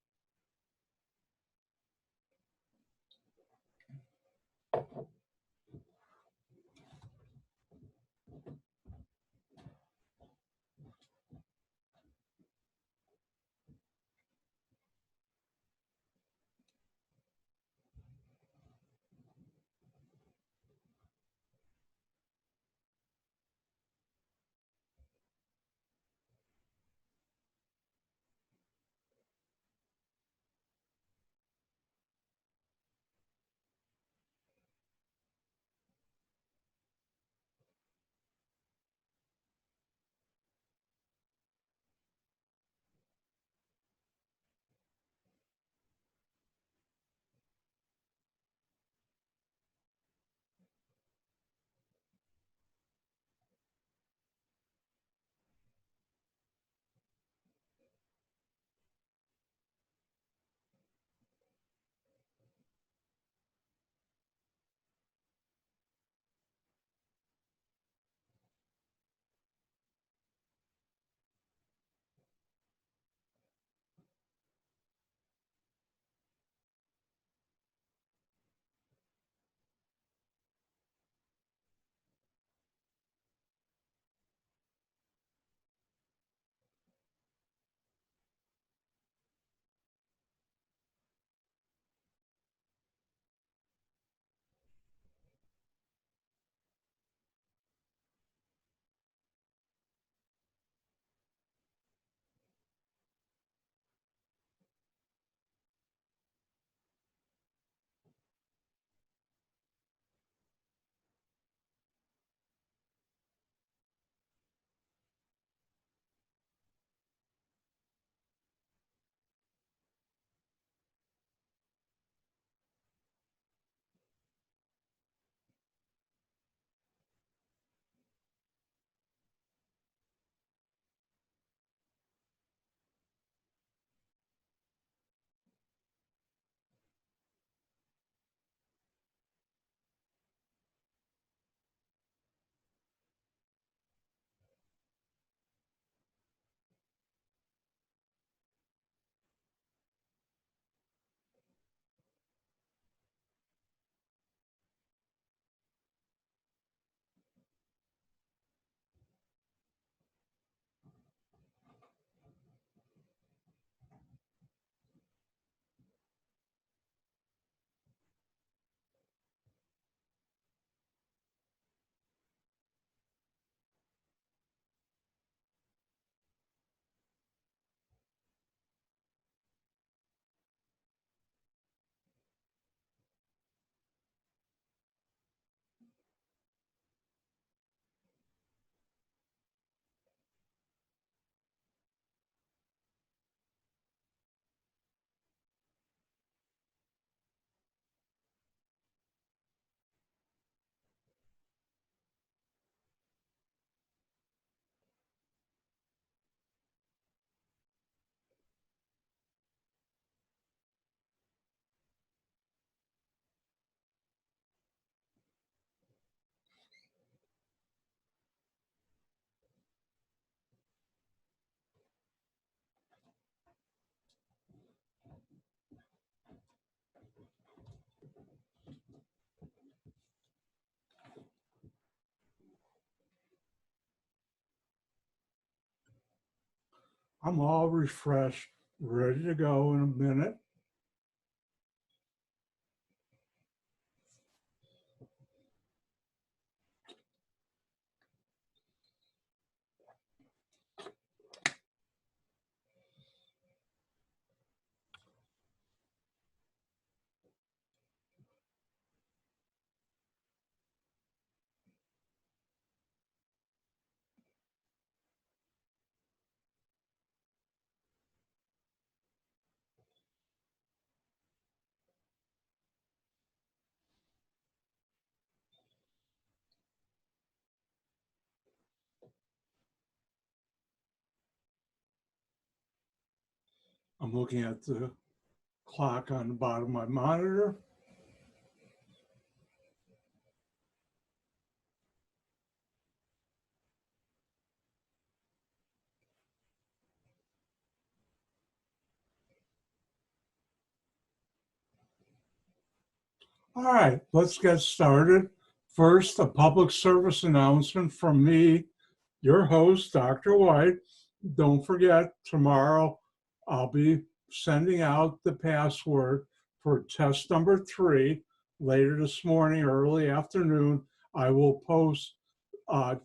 I'm all refreshed, ready to go in a minute. I'm looking at the clock on the bottom of my monitor. All right, let's get started. First, a public service announcement from me, your host, Dr. White. Don't forget, tomorrow I'll be sending out the password for test number 3. Later this morning, early afternoon, I will post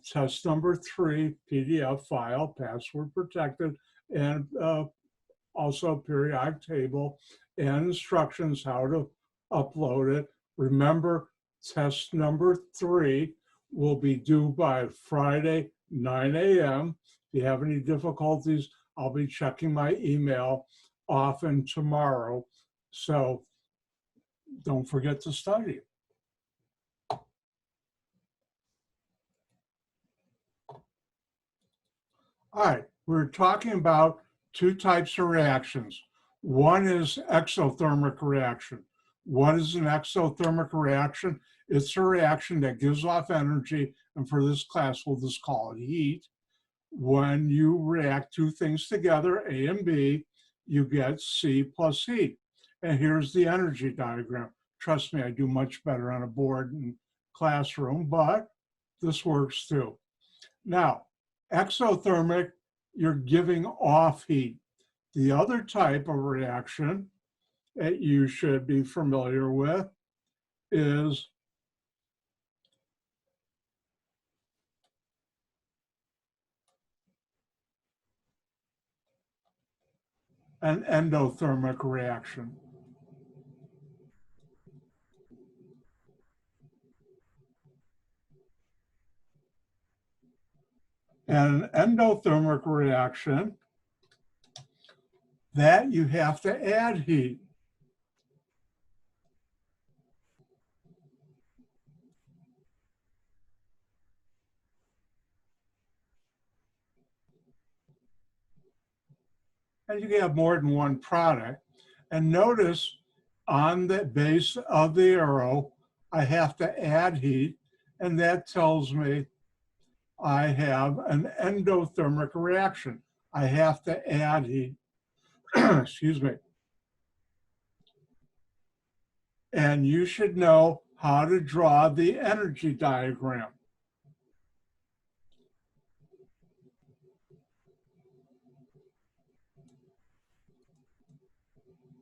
test number 3 PDF file, password protected, and also periodic table and instructions how to upload it. Remember, test number 3 will be due by Friday, 9 a.m. If you have any difficulties, I'll be checking my email often tomorrow. So don't forget to study. All right, we're talking about 2 types of reactions. One is exothermic reaction. What is an exothermic reaction? It's a reaction that gives off energy, and for this class, we'll just call it heat. When you react 2 things together, A and B, you get C plus heat. And here's the energy diagram. Trust me, I do much better on a board and classroom, but this works too. Now, exothermic, you're giving off heat. The other type of reaction that you should be familiar with is an endothermic reaction. And an endothermic reaction, that you have to add heat. And you can have more than one product. And notice on the base of the arrow, I have to add heat, and that tells me I have an endothermic reaction. I have to add heat. Excuse me. And you should know how to draw the energy diagram.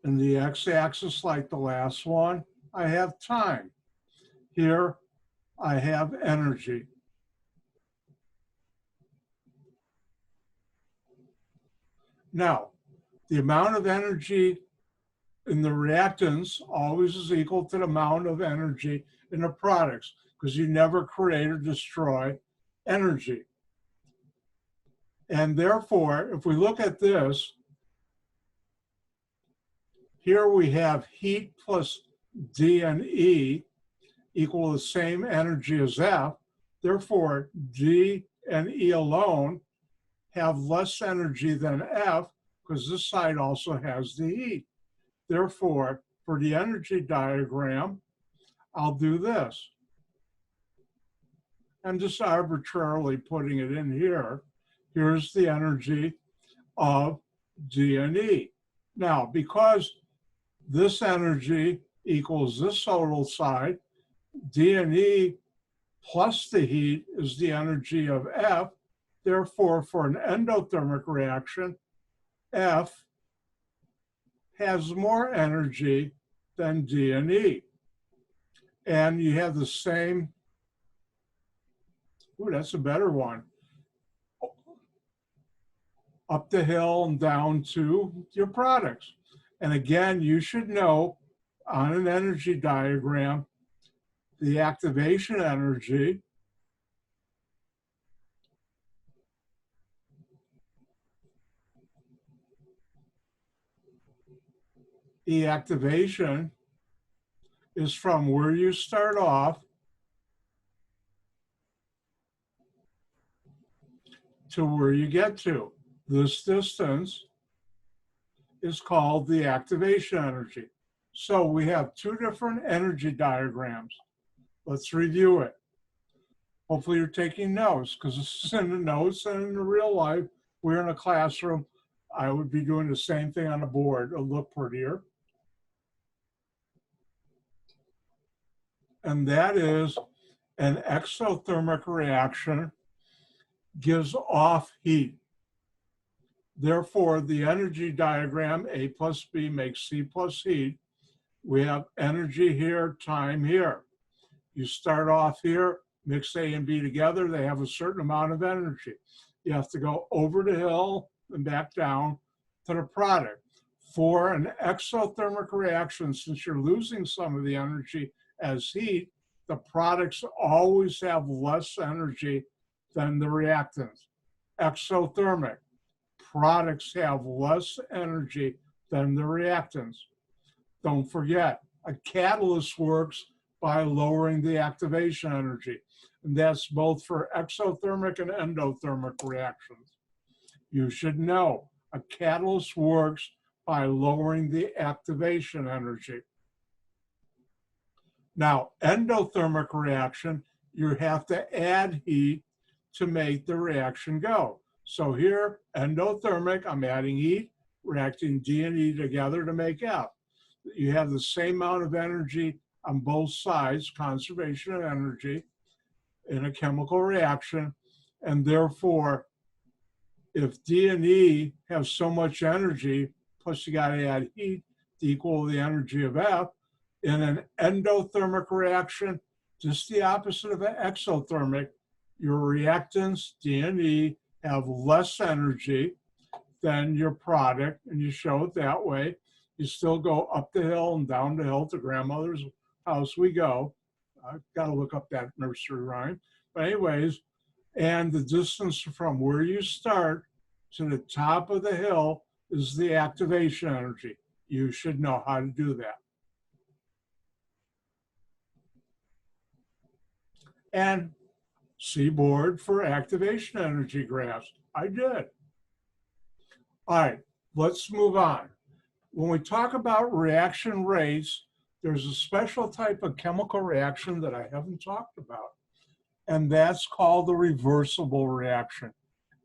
In the x-axis, like the last one, I have time. Here, I have energy. Now, the amount of energy in the reactants always is equal to the amount of energy in the products, because you never create or destroy energy. And therefore, if we look at this, here we have heat plus D and E equal the same energy as F. Therefore, D and E alone have less energy than F, because this side also has the heat. Therefore, for the energy diagram, I'll do this. I'm just arbitrarily putting it in here. Here's the energy of D and E. Now, because this energy equals this total side, D and E plus the heat is the energy of F. Therefore, for an endothermic reaction, F has more energy than D and E. And you have the same, ooh, that's a better one, up the hill and down to your products. And again, you should know on an energy diagram, the activation energy E activation is from where you start off to where you get to. This distance is called the activation energy. So we have two different energy diagrams. Let's review it. Hopefully you're taking notes, because this is in the notes, and in real life, we're in a classroom. I would be doing the same thing on a board. It'll look prettier. And that is an exothermic reaction gives off heat. Therefore, the energy diagram, A plus B makes C plus heat. We have energy here, time here. You start off here, mix A and B together, they have a certain amount of energy. You have to go over the hill and back down to the product. For an exothermic reaction, since you're losing some of the energy as heat, the products always have less energy than the reactants. Exothermic, products have less energy than the reactants. Don't forget, a catalyst works by lowering the activation energy. And that's both for exothermic and endothermic reactions. You should know a catalyst works by lowering the activation energy. Now, endothermic reaction, you have to add heat to make the reaction go. So here, endothermic, I'm adding heat, reacting D and E together to make F. You have the same amount of energy on both sides, conservation of energy in a chemical reaction, and therefore, if D and E have so much energy, plus you got to add heat to equal the energy of F, in an endothermic reaction, just the opposite of an exothermic, your reactants, D and E, have less energy than your product, and you show it that way. You still go up the hill and down the hill to grandmother's house we go. I've got to look up that nursery rhyme. But anyways, and the distance from where you start to the top of the hill is the activation energy. You should know how to do that. And seaboard for activation energy graphs. I did. All right, let's move on. When we talk about reaction rates, there's a special type of chemical reaction that I haven't talked about, and that's called the reversible reaction.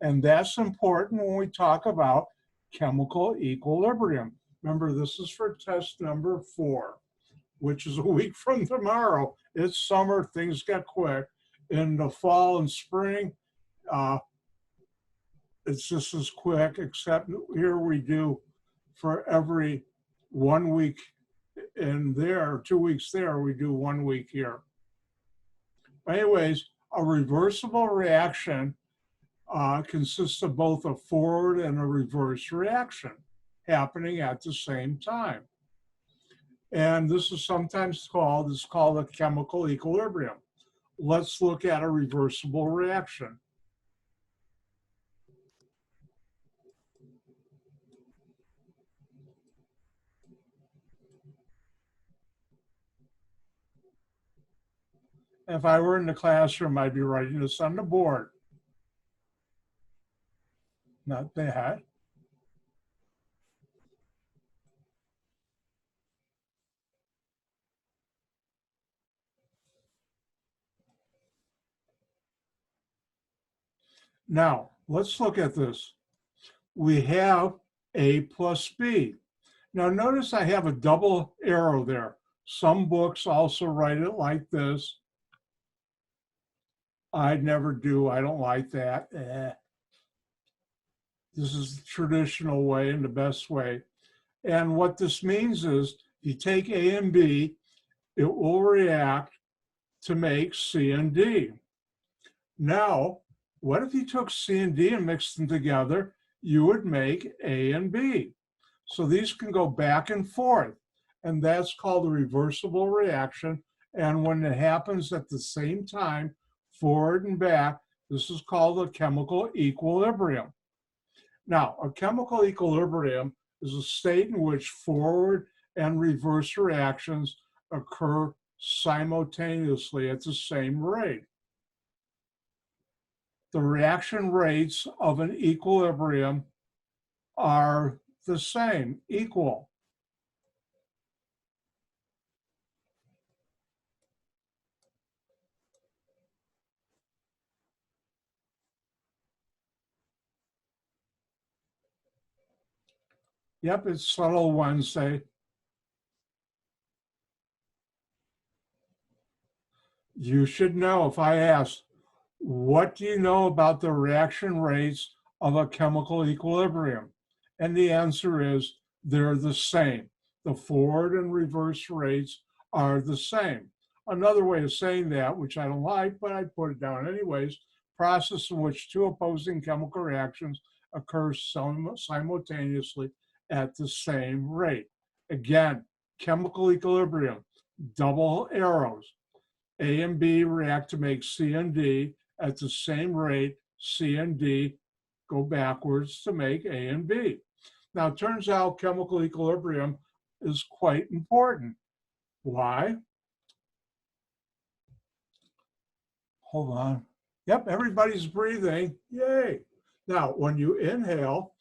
And that's important when we talk about chemical equilibrium. Remember, this is for test number 4, which is a week from tomorrow. It's summer, things get quick. In the fall and spring, it's just as quick, except here we do for every 1 week in there, 2 weeks there, we do 1 week here. Anyways, a reversible reaction consists of both a forward and a reverse reaction happening at the same time. And this is sometimes called a chemical equilibrium. Let's look at a reversible reaction. If I were in the classroom, I'd be writing this on the board. Not bad. Now, let's look at this. We have A plus B. Now, notice I have a double arrow there. Some books also write it like this. I never do. I don't like that. This is the traditional way and the best way. And what this means is you take A and B, it will react to make C and D. Now, what if you took C and D and mixed them together? You would make A and B. So these can go back and forth, and that's called a reversible reaction. And when it happens at the same time, forward and back, this is called a chemical equilibrium. Now, a chemical equilibrium is a state in which forward and reverse reactions occur simultaneously at the same rate. The reaction rates of an equilibrium are the same, equal. Yep, it's subtle Wednesday. You should know if I ask, what do you know about the reaction rates of a chemical equilibrium? And the answer is they're the same. The forward and reverse rates are the same. Another way of saying that, which I don't like, but I put it down anyways, process in which two opposing chemical reactions occur simultaneously at the same rate. Again, chemical equilibrium, double arrows. A and B react to make C and D at the same rate. C and D go backwards to make A and B. Now, it turns out chemical equilibrium is quite important. Why? Hold on. Yep, everybody's breathing. Yay. Now, when you inhale,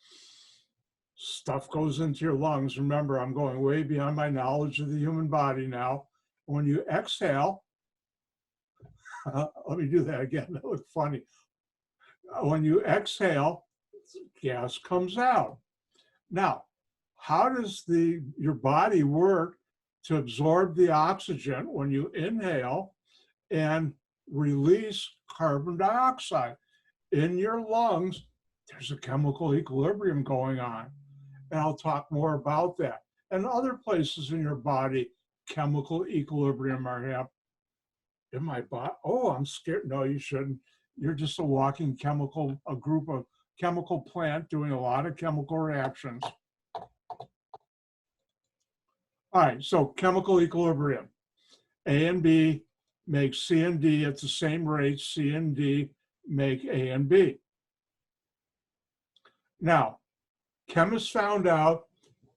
stuff goes into your lungs. Remember, I'm going way beyond my knowledge of the human body now. When you exhale, let me do that again. That looked funny. When you exhale, gas comes out. Now, how does your body work to absorb the oxygen when you inhale and release carbon dioxide? In your lungs, there's a chemical equilibrium going on. And I'll talk more about that. And other places in your body, chemical equilibrium are happening. In my body, oh, I'm scared. No, you shouldn't. You're just a walking a group of chemical plant doing a lot of chemical reactions. All right, so chemical equilibrium. A and B make C and D at the same rate. C and D make A and B. Now, chemists found out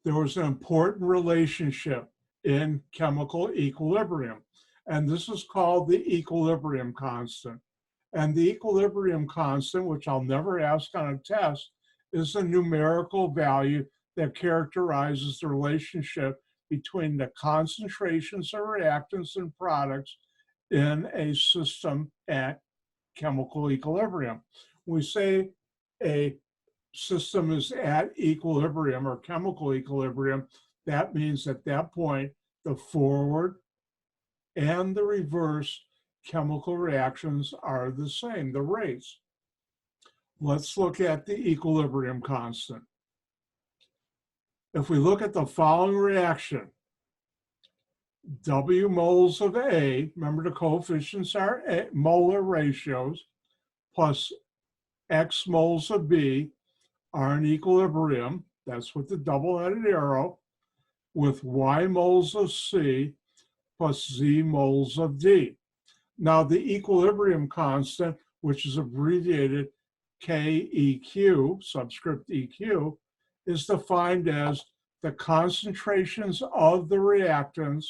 there was an important relationship in chemical equilibrium, and this is called the equilibrium constant. And the equilibrium constant, which I'll never ask on a test, is a numerical value that characterizes the relationship between the concentrations of reactants and products in a system at chemical equilibrium. When we say a system is at equilibrium or chemical equilibrium, that means at that point, the forward and the reverse chemical reactions are the same, the rates. Let's look at the equilibrium constant. If we look at the following reaction, W moles of A, remember the coefficients are molar ratios, plus X moles of B are in equilibrium, that's with the double-headed arrow, with Y moles of C plus Z moles of D. Now, the equilibrium constant, which is abbreviated KEQ, subscript EQ, is defined as the concentrations of the reactants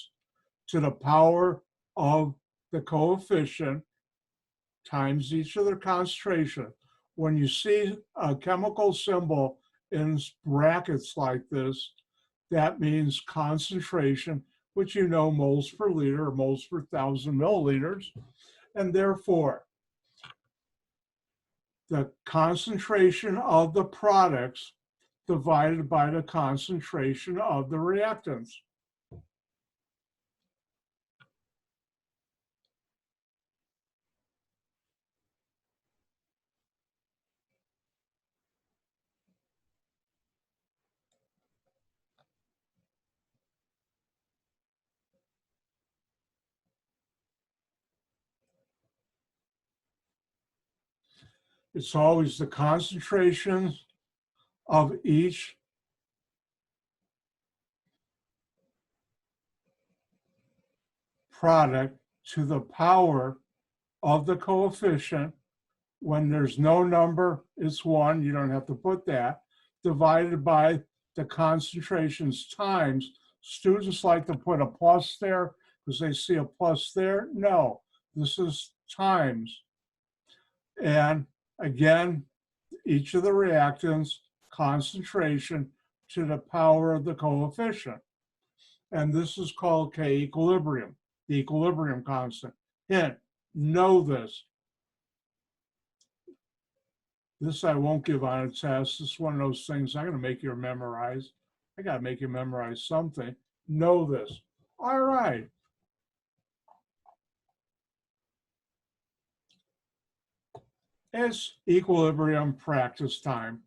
to the power of the coefficient times each of their concentration. When you see a chemical symbol in brackets like this, that means concentration, which you know moles per liter or moles per 1,000 milliliters. And therefore, the concentration of the products divided by the concentration of the reactants. It's always the concentrations of each product to the power of the coefficient. When there's no number, it's 1. You don't have to put that. Divided by the concentrations times. Students like to put a plus there because they see a plus there. No, this is times. And again, each of the reactants, concentration to the power of the coefficient. And this is called K equilibrium, the equilibrium constant. Hint, know this. This I won't give on a test. This is one of those things I'm going to make you memorize. I got to make you memorize something. Know this. All right. It's equilibrium practice time.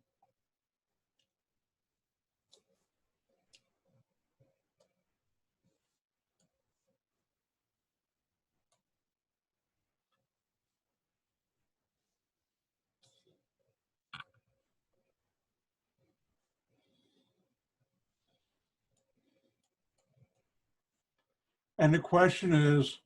And the question is,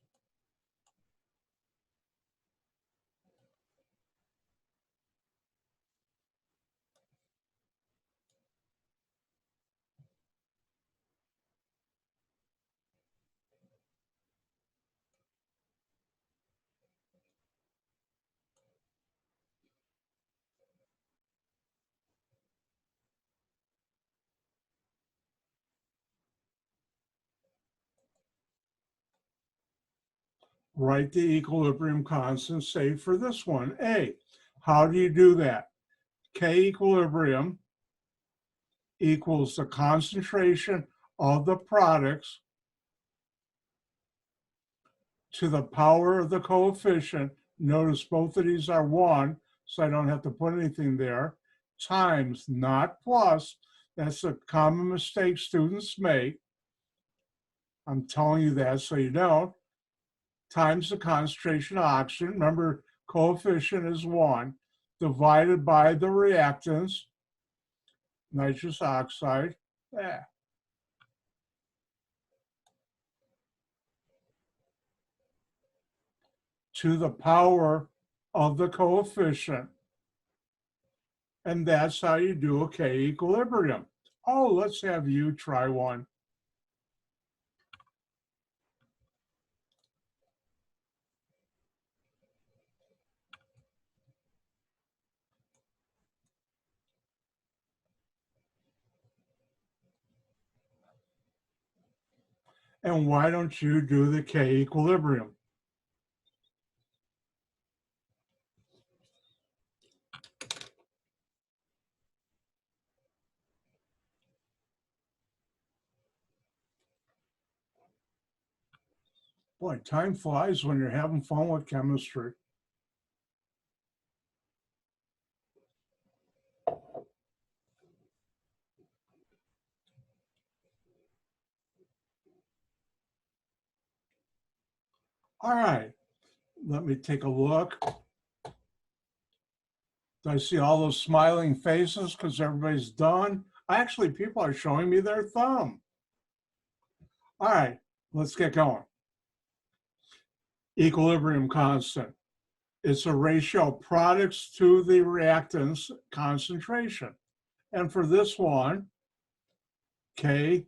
write the equilibrium constant, say for this one, A. How do you do that? K equilibrium equals the concentration of the products to the power of the coefficient. Notice both of these are 1, so I don't have to put anything there, times, not plus. That's a common mistake students make. I'm telling you that so you don't. Times the concentration of oxygen. Remember, coefficient is 1, divided by the reactants, nitrous oxide. Yeah. To the power of the coefficient. And that's how you do a K equilibrium. Oh, let's have you try one. And why don't you do the K equilibrium? Boy, time flies when you're having fun with chemistry. All right, let me take a look. Do I see all those smiling faces because everybody's done? Actually, people are showing me their thumb. All right, let's get going. Equilibrium constant. It's a ratio of products to the reactants concentration. And for this one, K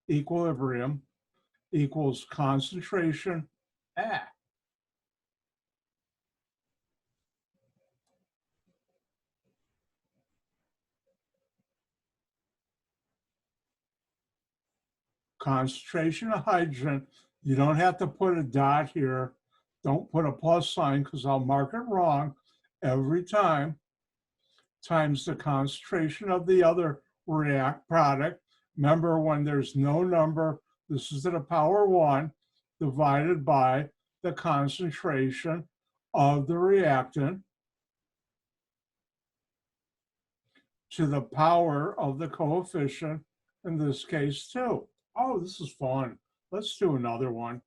equilibrium equals concentration at. Concentration of hydrogen. You don't have to put a dot here. Don't put a plus sign because I'll mark it wrong every time, times the concentration of the other product. Remember, when there's no number, this is to the power 1, divided by the concentration of the reactant to the power of the coefficient, in this case 2. Oh, this is fun. Let's do another one.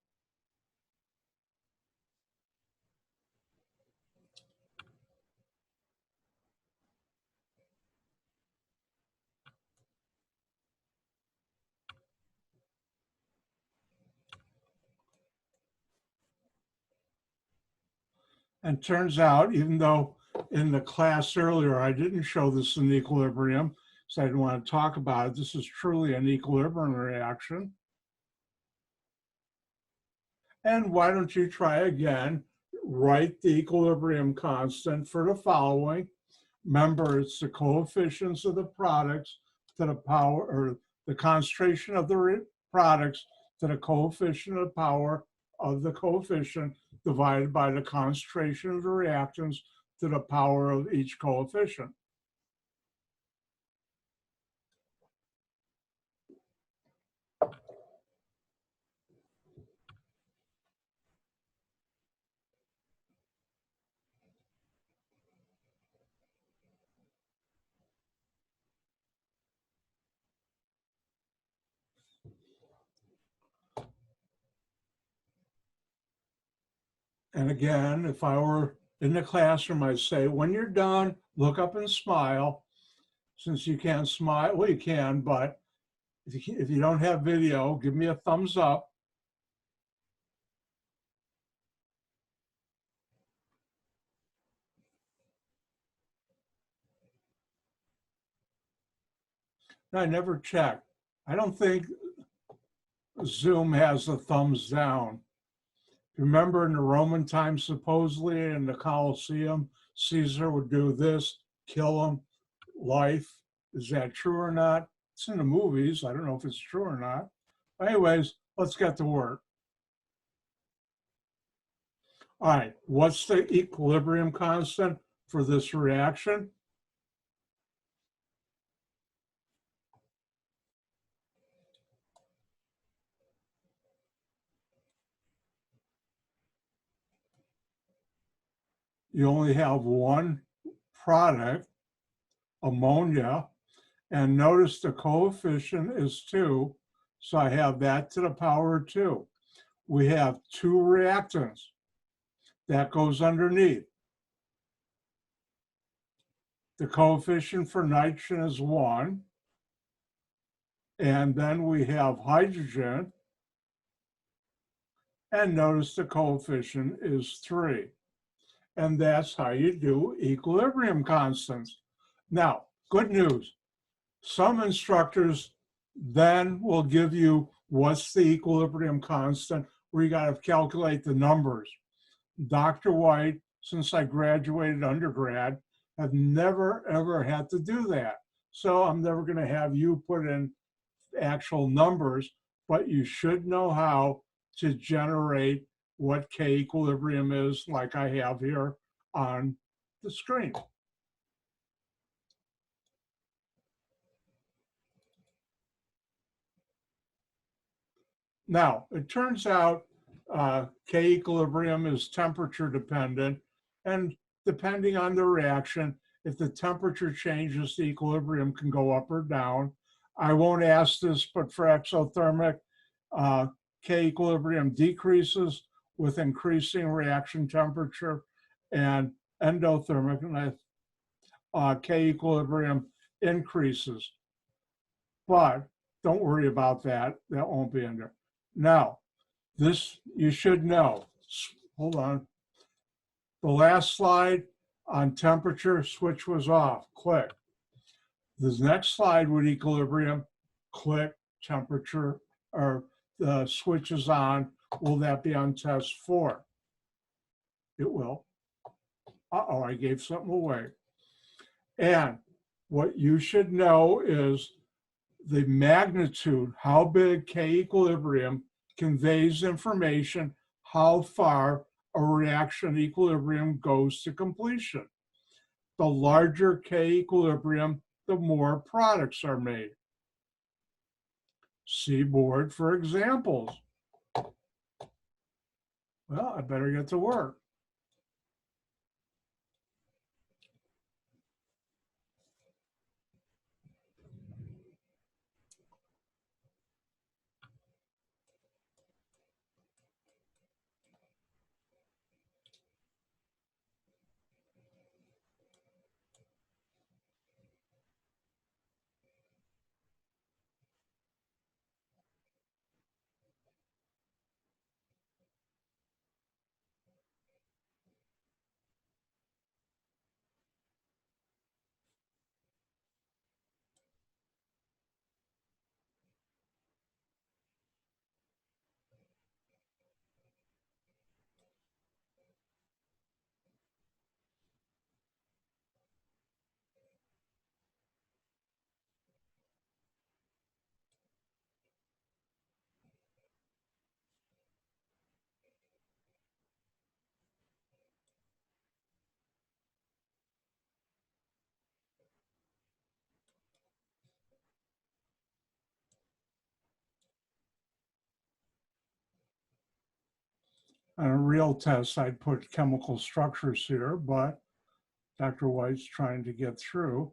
And turns out, even though in the class earlier I didn't show this in equilibrium, so I didn't want to talk about it, this is truly an equilibrium reaction. And why don't you try again? Write the equilibrium constant for the following. Remember, it's the coefficients of the products to the power, or the concentration of the products to the coefficient of power of the coefficient divided by the concentration of the reactants to the power of each coefficient. And again, if I were in the classroom, I'd say, when you're done, look up and smile. Since you can't smile, well, you can, but if you don't have video, give me a thumbs up. I never checked. I don't think Zoom has a thumbs down. Remember in the Roman times, supposedly in the Colosseum, Caesar would do this, kill him, life. Is that true or not? It's in the movies. I don't know if it's true or not. Anyways, let's get to work. All right, what's the equilibrium constant for this reaction? You only have one product, ammonia, and notice the coefficient is 2, so I have that to the power of 2. We have 2 reactants. That goes underneath. The coefficient for nitrogen is 1. And then we have hydrogen. And notice the coefficient is 3. And that's how you do equilibrium constants. Now, good news. Some instructors then will give you what's the equilibrium constant, where you got to calculate the numbers. Dr. White, since I graduated undergrad, have never, ever had to do that. So I'm never going to have you put in actual numbers, but you should know how to generate what K equilibrium is, like I have here on the screen. Now, it turns out K equilibrium is temperature dependent, and depending on the reaction, if the temperature changes, the equilibrium can go up or down. I won't ask this, but for exothermic, K equilibrium decreases with increasing reaction temperature, and endothermic, K equilibrium increases. But don't worry about that. That won't be in there. Now, this you should know. Hold on. The last slide on temperature, switch was off. Click. This next slide with equilibrium, click, temperature, or the switch is on. Will that be on test 4? It will. Uh-oh, I gave something away. And what you should know is the magnitude, how big K equilibrium conveys information, how far a reaction equilibrium goes to completion. The larger K equilibrium, the more products are made. See board for examples. Well, I better get to work. On a real test, I'd put chemical structures here, but Dr. White's trying to get through.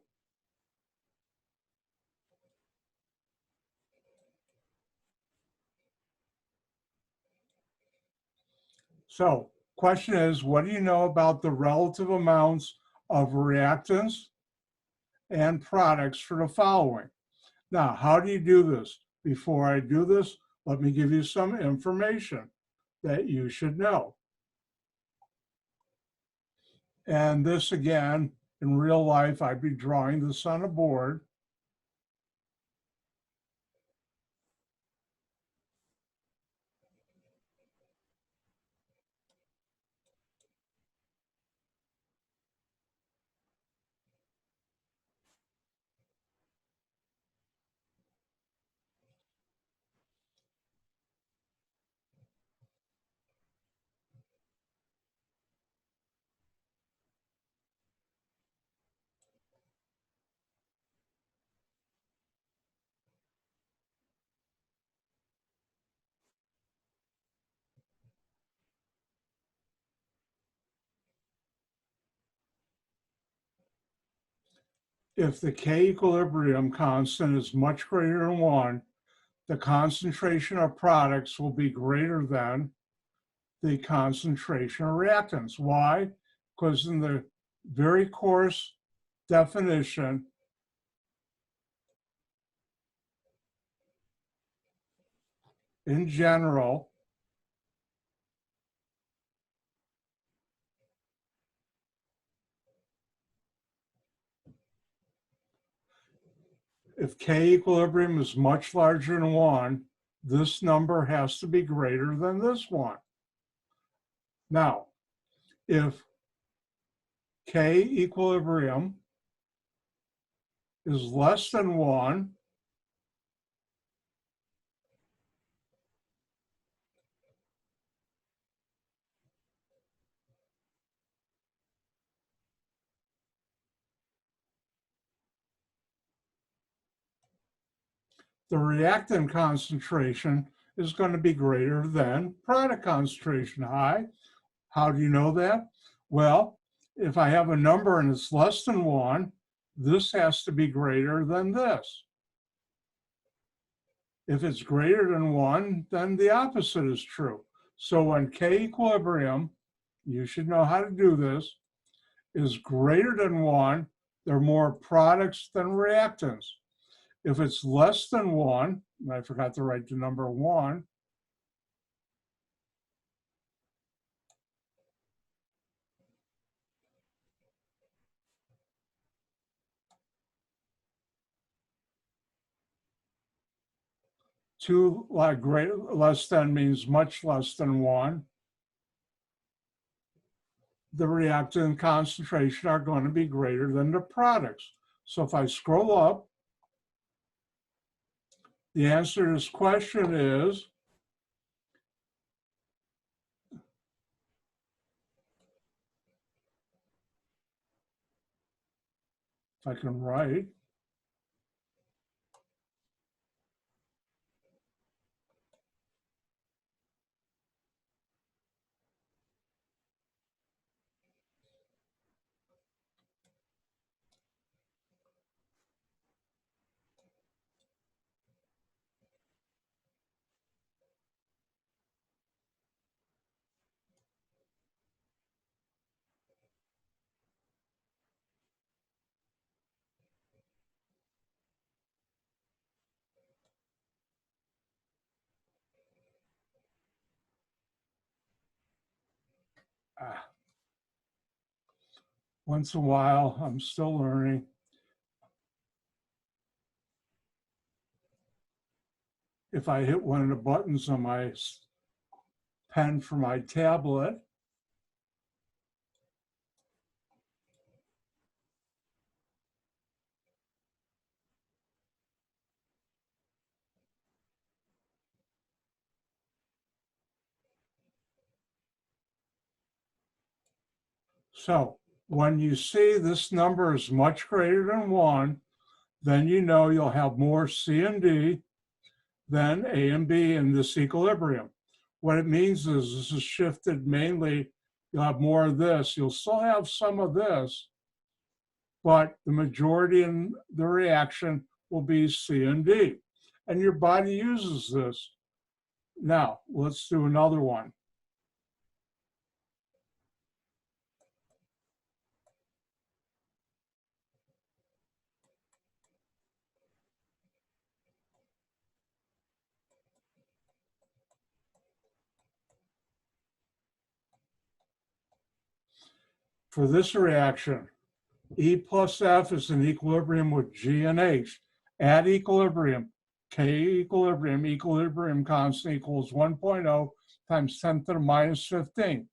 So, question is, what do you know about the relative amounts of reactants and products for the following? Now, how do you do this? Before I do this, let me give you some information that you should know. And this again, in real life, I'd be drawing this on a board. If the K equilibrium constant is much greater than 1, the concentration of products will be greater than the concentration of reactants. Why? Because in the very coarse definition, in general, if K equilibrium is much larger than 1, this number has to be greater than this one. Now, if K equilibrium is less than 1, the reactant concentration is going to be greater than product concentration. How do you know that? Well, if I have a number and it's less than 1, this has to be greater than this. If it's greater than 1, then the opposite is true. So when K equilibrium, you should know how to do this, is greater than 1, there are more products than reactants. If it's less than 1, and I forgot to write the number 1, two like less than means much less than 1. The reactant concentration are going to be greater than the products. So if I scroll up, the answer to this question is if I can write, once in a while, I'm still learning. If I hit one of the buttons on my pen for my tablet, so when you see this number is much greater than 1, then you know you'll have more C and D than A and B in this equilibrium. What it means is this is shifted mainly, you'll have more of this. You'll still have some of this, but the majority in the reaction will be C and D. And your body uses this. Now, let's do another one. For this reaction, E plus F is in equilibrium with G and H. At equilibrium, K equilibrium constant equals 1.0 times 10 to the minus 15.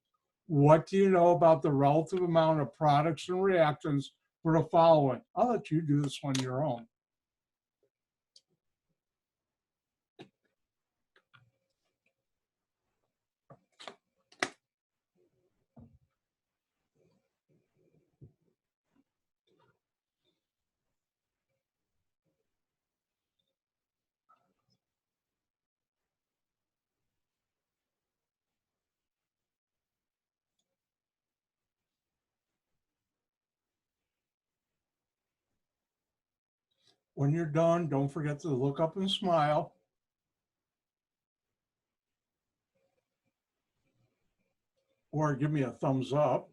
What do you know about the relative amount of products and reactants for the following? I'll let you do this on your own. When you're done, don't forget to look up and smile. Or give me a thumbs up.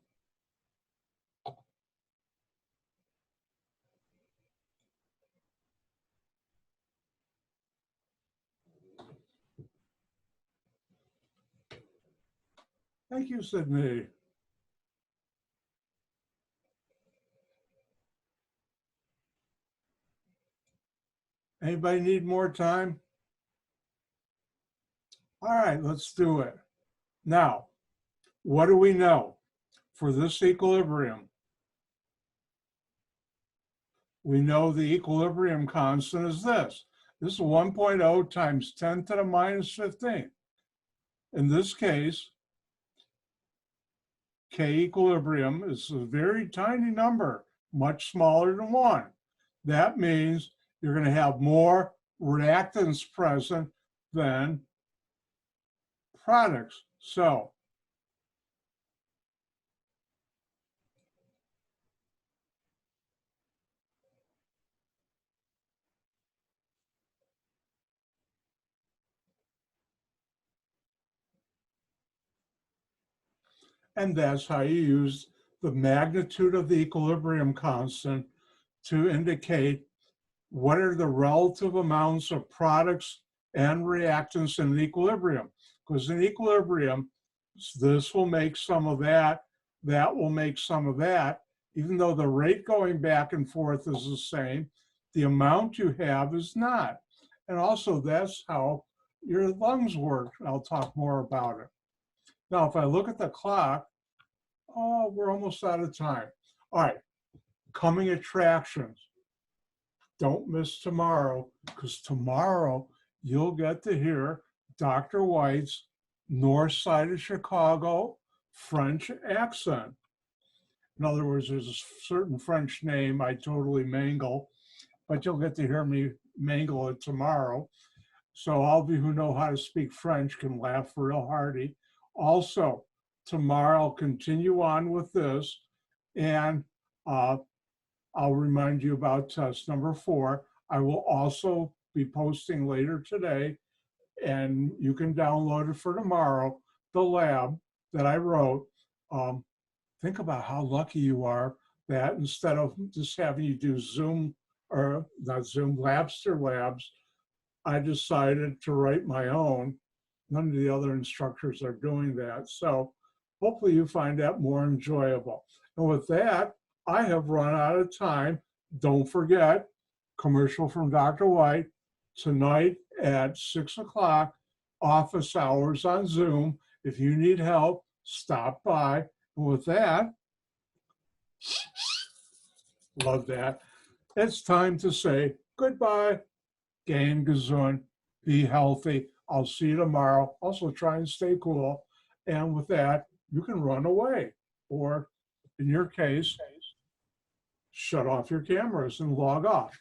Thank you, Sydney. Anybody need more time? All right, let's do it. Now, what do we know? For this equilibrium, we know the equilibrium constant is this. This is 1.0 times 10 to the minus 15. In this case, K equilibrium is a very tiny number, much smaller than 1. That means you're going to have more reactants present than products. So and that's how you use the magnitude of the equilibrium constant to indicate what are the relative amounts of products and reactants in equilibrium. Because in equilibrium, this will make some of that, that will make some of that. Even though the rate going back and forth is the same, the amount you have is not. And also that's how your lungs work. I'll talk more about it. Now, if I look at the clock, oh, we're almost out of time. All right, coming attractions. Don't miss tomorrow, because tomorrow you'll get to hear Dr. White's north side of Chicago French accent. In other words, there's a certain French name I totally mangle, but you'll get to hear me mangle it tomorrow. So all of you who know how to speak French can laugh real hearty. Also, tomorrow I'll continue on with this, and I'll remind you about test number 4. I will also be posting later today, and you can download it for tomorrow, the lab that I wrote. Think about how lucky you are that instead of just having you do Zoom, or not Zoom, Labster labs, I decided to write my own. None of the other instructors are doing that. So hopefully you find that more enjoyable. And with that, I have run out of time. Don't forget, commercial from Dr. White, tonight at 6 o'clock, office hours on Zoom. If you need help, stop by. And with that, love that, it's time to say goodbye. Gehen gesund, be healthy. I'll see you tomorrow. Also try and stay cool. And with that, you can run away. Or in your case, shut off your cameras and log off.